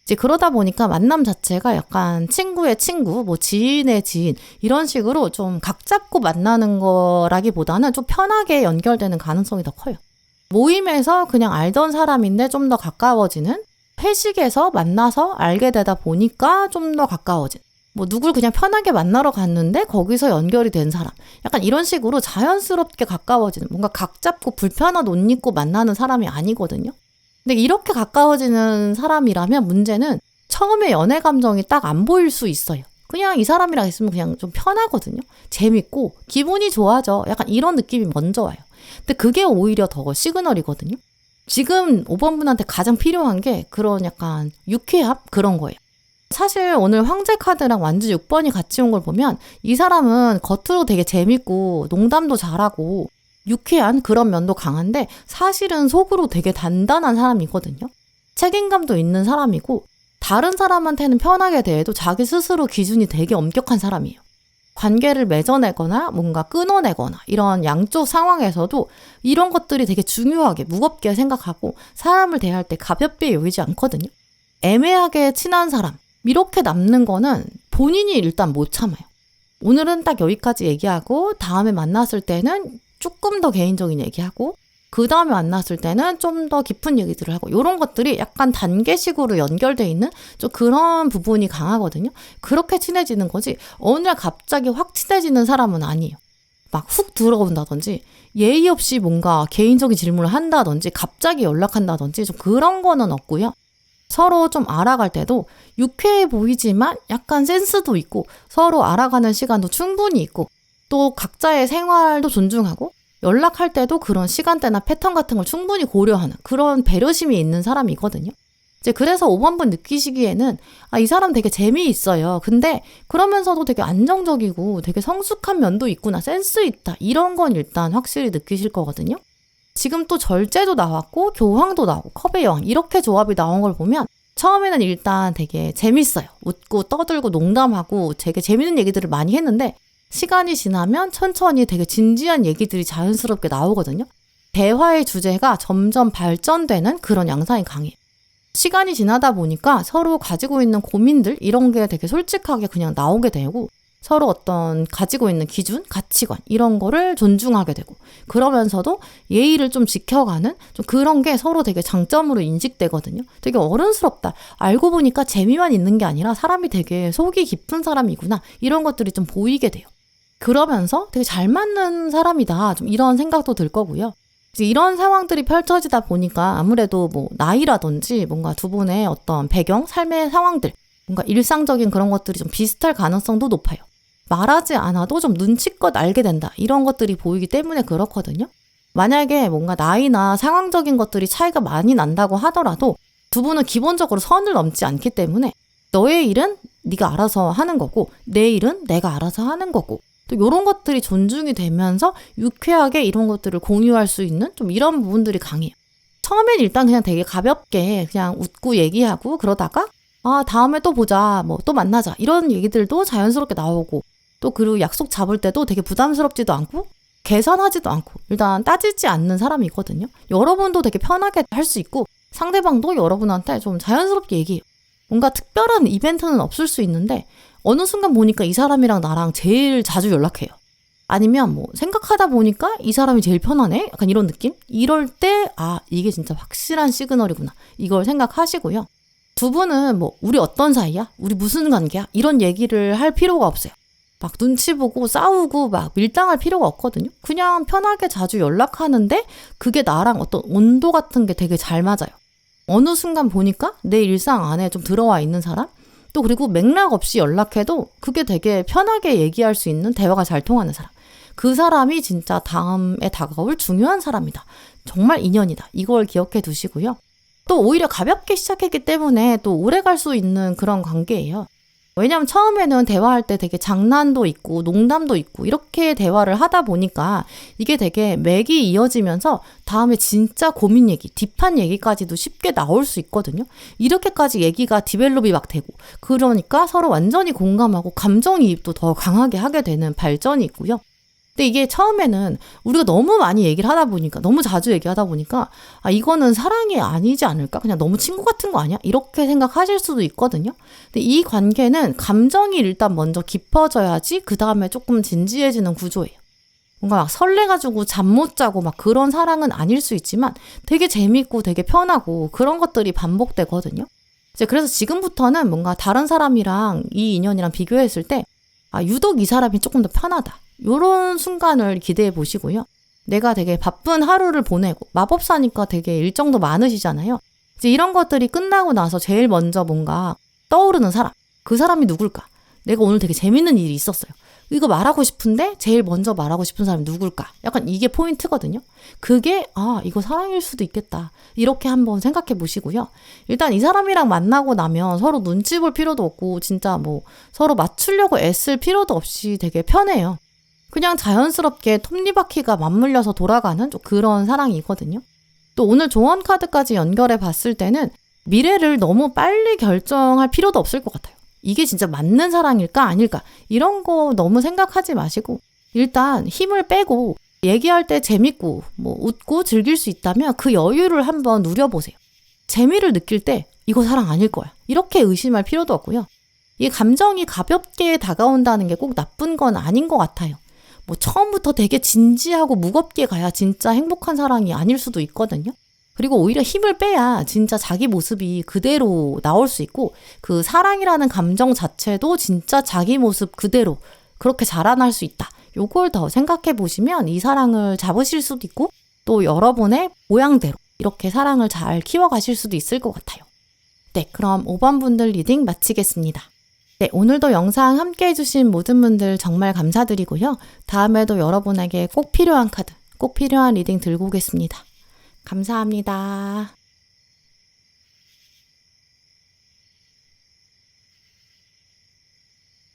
이제 그러다 보니까 만남 자체가 약간 친구의 친구, 뭐 지인의 지인 이런 식으로 좀 각 잡고 만나는 거라기보다는 좀 편하게 연결되는 가능성이 더 커요. 모임에서 그냥 알던 사람인데 좀 더 가까워지는, 회식에서 만나서 알게 되다 보니까 좀 더 가까워진, 뭐 누굴 그냥 편하게 만나러 갔는데 거기서 연결이 된 사람. 약간 이런 식으로 자연스럽게 가까워지는, 뭔가 각 잡고 불편한 옷 입고 만나는 사람이 아니거든요. 근데 이렇게 가까워지는 사람이라면 문제는 처음에 연애 감정이 딱 안 보일 수 있어요. 그냥 이 사람이랑 있으면 그냥 좀 편하거든요. 재밌고 기분이 좋아져. 약간 이런 느낌이 먼저 와요. 근데 그게 오히려 더 시그널이거든요. 지금 5번분한테 가장 필요한 게 그런 약간 유쾌함? 그런 거예요. 사실 오늘 황제 카드랑 완주 6번이 같이 온 걸 보면 이 사람은 겉으로 되게 재밌고 농담도 잘하고 유쾌한 그런 면도 강한데 사실은 속으로 되게 단단한 사람이거든요. 책임감도 있는 사람이고 다른 사람한테는 편하게 대해도 자기 스스로 기준이 되게 엄격한 사람이에요. 관계를 맺어내거나 뭔가 끊어내거나 이런 양쪽 상황에서도 이런 것들이 되게 중요하게 무겁게 생각하고 사람을 대할 때 가볍게 여기지 않거든요. 애매하게 친한 사람 이렇게 남는 거는 본인이 일단 못 참아요. 오늘은 딱 여기까지 얘기하고 다음에 만났을 때는 조금 더 개인적인 얘기하고 그 다음에 만났을 때는 좀 더 깊은 얘기들을 하고 이런 것들이 약간 단계식으로 연결돼 있는 좀 그런 부분이 강하거든요. 그렇게 친해지는 거지 어느 날 갑자기 확 친해지는 사람은 아니에요. 막 훅 들어온다든지 예의 없이 뭔가 개인적인 질문을 한다든지 갑자기 연락한다든지 좀 그런 거는 없고요. 서로 좀 알아갈 때도 유쾌해 보이지만 약간 센스도 있고 서로 알아가는 시간도 충분히 있고 또 각자의 생활도 존중하고 연락할 때도 그런 시간대나 패턴 같은 걸 충분히 고려하는 그런 배려심이 있는 사람이거든요. 이제 그래서 5번분 느끼시기에는 이 사람 되게 재미있어요. 근데 그러면서도 되게 안정적이고 되게 성숙한 면도 있구나, 센스 있다 이런 건 일단 확실히 느끼실 거거든요. 지금 또 절제도 나왔고 교황도 나오고 컵의 여왕 이렇게 조합이 나온 걸 보면 처음에는 일단 되게 재밌어요. 웃고 떠들고 농담하고 되게 재밌는 얘기들을 많이 했는데 시간이 지나면 천천히 되게 진지한 얘기들이 자연스럽게 나오거든요. 대화의 주제가 점점 발전되는 그런 양상이 강해요. 시간이 지나다 보니까 서로 가지고 있는 고민들 이런 게 되게 솔직하게 그냥 나오게 되고 서로 어떤 가지고 있는 기준, 가치관 이런 거를 존중하게 되고 그러면서도 예의를 좀 지켜가는 좀 그런 게 서로 되게 장점으로 인식되거든요. 되게 어른스럽다. 알고 보니까 재미만 있는 게 아니라 사람이 되게 속이 깊은 사람이구나. 이런 것들이 좀 보이게 돼요. 그러면서 되게 잘 맞는 사람이다. 좀 이런 생각도 들 거고요. 이런 상황들이 펼쳐지다 보니까 아무래도 뭐 나이라든지 뭔가 두 분의 어떤 배경, 삶의 상황들 뭔가 일상적인 그런 것들이 좀 비슷할 가능성도 높아요. 말하지 않아도 좀 눈치껏 알게 된다. 이런 것들이 보이기 때문에 그렇거든요. 만약에 뭔가 나이나 상황적인 것들이 차이가 많이 난다고 하더라도 두 분은 기본적으로 선을 넘지 않기 때문에 너의 일은 네가 알아서 하는 거고 내 일은 내가 알아서 하는 거고 또 이런 것들이 존중이 되면서 유쾌하게 이런 것들을 공유할 수 있는 좀 이런 부분들이 강해요. 처음엔 일단 그냥 되게 가볍게 그냥 웃고 얘기하고 그러다가 다음에 또 보자, 뭐 또 만나자 이런 얘기들도 자연스럽게 나오고 또 그리고 약속 잡을 때도 되게 부담스럽지도 않고 계산하지도 않고 일단 따지지 않는 사람이거든요. 여러분도 되게 편하게 할 수 있고 상대방도 여러분한테 좀 자연스럽게 얘기해요. 뭔가 특별한 이벤트는 없을 수 있는데 어느 순간 보니까 이 사람이랑 나랑 제일 자주 연락해요. 아니면 뭐 생각하다 보니까 이 사람이 제일 편하네? 약간 이런 느낌? 이럴 때 이게 진짜 확실한 시그널이구나. 이걸 생각하시고요. 두 분은 뭐 우리 어떤 사이야? 우리 무슨 관계야? 이런 얘기를 할 필요가 없어요. 막 눈치 보고 싸우고 막 밀당할 필요가 없거든요. 그냥 편하게 자주 연락하는데 그게 나랑 어떤 온도 같은 게 되게 잘 맞아요. 어느 순간 보니까 내 일상 안에 좀 들어와 있는 사람? 또 그리고 맥락 없이 연락해도 그게 되게 편하게 얘기할 수 있는 대화가 잘 통하는 사람. 그 사람이 진짜 다음에 다가올 중요한 사람이다. 정말 인연이다. 이걸 기억해 두시고요. 또 오히려 가볍게 시작했기 때문에 또 오래 갈 수 있는 그런 관계예요. 왜냐면 처음에는 대화할 때 되게 장난도 있고 농담도 있고 이렇게 대화를 하다 보니까 이게 되게 맥이 이어지면서 다음에 진짜 고민 얘기, 딥한 얘기까지도 쉽게 나올 수 있거든요. 이렇게까지 얘기가 디벨롭이 막 되고 그러니까 서로 완전히 공감하고 감정이입도 더 강하게 하게 되는 발전이 있고요. 근데 이게 처음에는 우리가 너무 많이 얘기를 하다 보니까 너무 자주 얘기하다 보니까 이거는 사랑이 아니지 않을까? 그냥 너무 친구 같은 거 아니야? 이렇게 생각하실 수도 있거든요. 근데 이 관계는 감정이 일단 먼저 깊어져야지 그 다음에 조금 진지해지는 구조예요. 뭔가 막 설레가지고 잠 못 자고 막 그런 사랑은 아닐 수 있지만 되게 재밌고 되게 편하고 그런 것들이 반복되거든요. 이제 그래서 지금부터는 뭔가 다른 사람이랑 이 인연이랑 비교했을 때 유독 이 사람이 조금 더 편하다. 이런 순간을 기대해 보시고요. 내가 되게 바쁜 하루를 보내고 마법사니까 되게 일정도 많으시잖아요. 이제 이런 것들이 끝나고 나서 제일 먼저 뭔가 떠오르는 사람. 그 사람이 누굴까? 내가 오늘 되게 재밌는 일이 있었어요. 이거 말하고 싶은데 제일 먼저 말하고 싶은 사람이 누굴까? 약간 이게 포인트거든요. 그게 이거 사랑일 수도 있겠다. 이렇게 한번 생각해 보시고요. 일단 이 사람이랑 만나고 나면 서로 눈치 볼 필요도 없고 진짜 뭐 서로 맞추려고 애쓸 필요도 없이 되게 편해요. 그냥 자연스럽게 톱니바퀴가 맞물려서 돌아가는 좀 그런 사랑이거든요. 또 오늘 조언 카드까지 연결해 봤을 때는 미래를 너무 빨리 결정할 필요도 없을 것 같아요. 이게 진짜 맞는 사랑일까 아닐까 이런 거 너무 생각하지 마시고 일단 힘을 빼고 얘기할 때 재밌고 뭐 웃고 즐길 수 있다면 그 여유를 한번 누려보세요. 재미를 느낄 때 이거 사랑 아닐 거야. 이렇게 의심할 필요도 없고요. 이 감정이 가볍게 다가온다는 게 꼭 나쁜 건 아닌 것 같아요. 뭐 처음부터 되게 진지하고 무겁게 가야 진짜 행복한 사랑이 아닐 수도 있거든요. 그리고 오히려 힘을 빼야 진짜 자기 모습이 그대로 나올 수 있고 그 사랑이라는 감정 자체도 진짜 자기 모습 그대로 그렇게 자라날 수 있다. 요걸 더 생각해 보시면 이 사랑을 잡으실 수도 있고 또 여러분의 모양대로 이렇게 사랑을 잘 키워가실 수도 있을 것 같아요. 네, 그럼 5번 분들 리딩 마치겠습니다. 네, 오늘도 영상 함께 해주신 모든 분들 정말 감사드리고요. 다음에도 여러분에게 꼭 필요한 카드, 꼭 필요한 리딩 들고 오겠습니다. 감사합니다.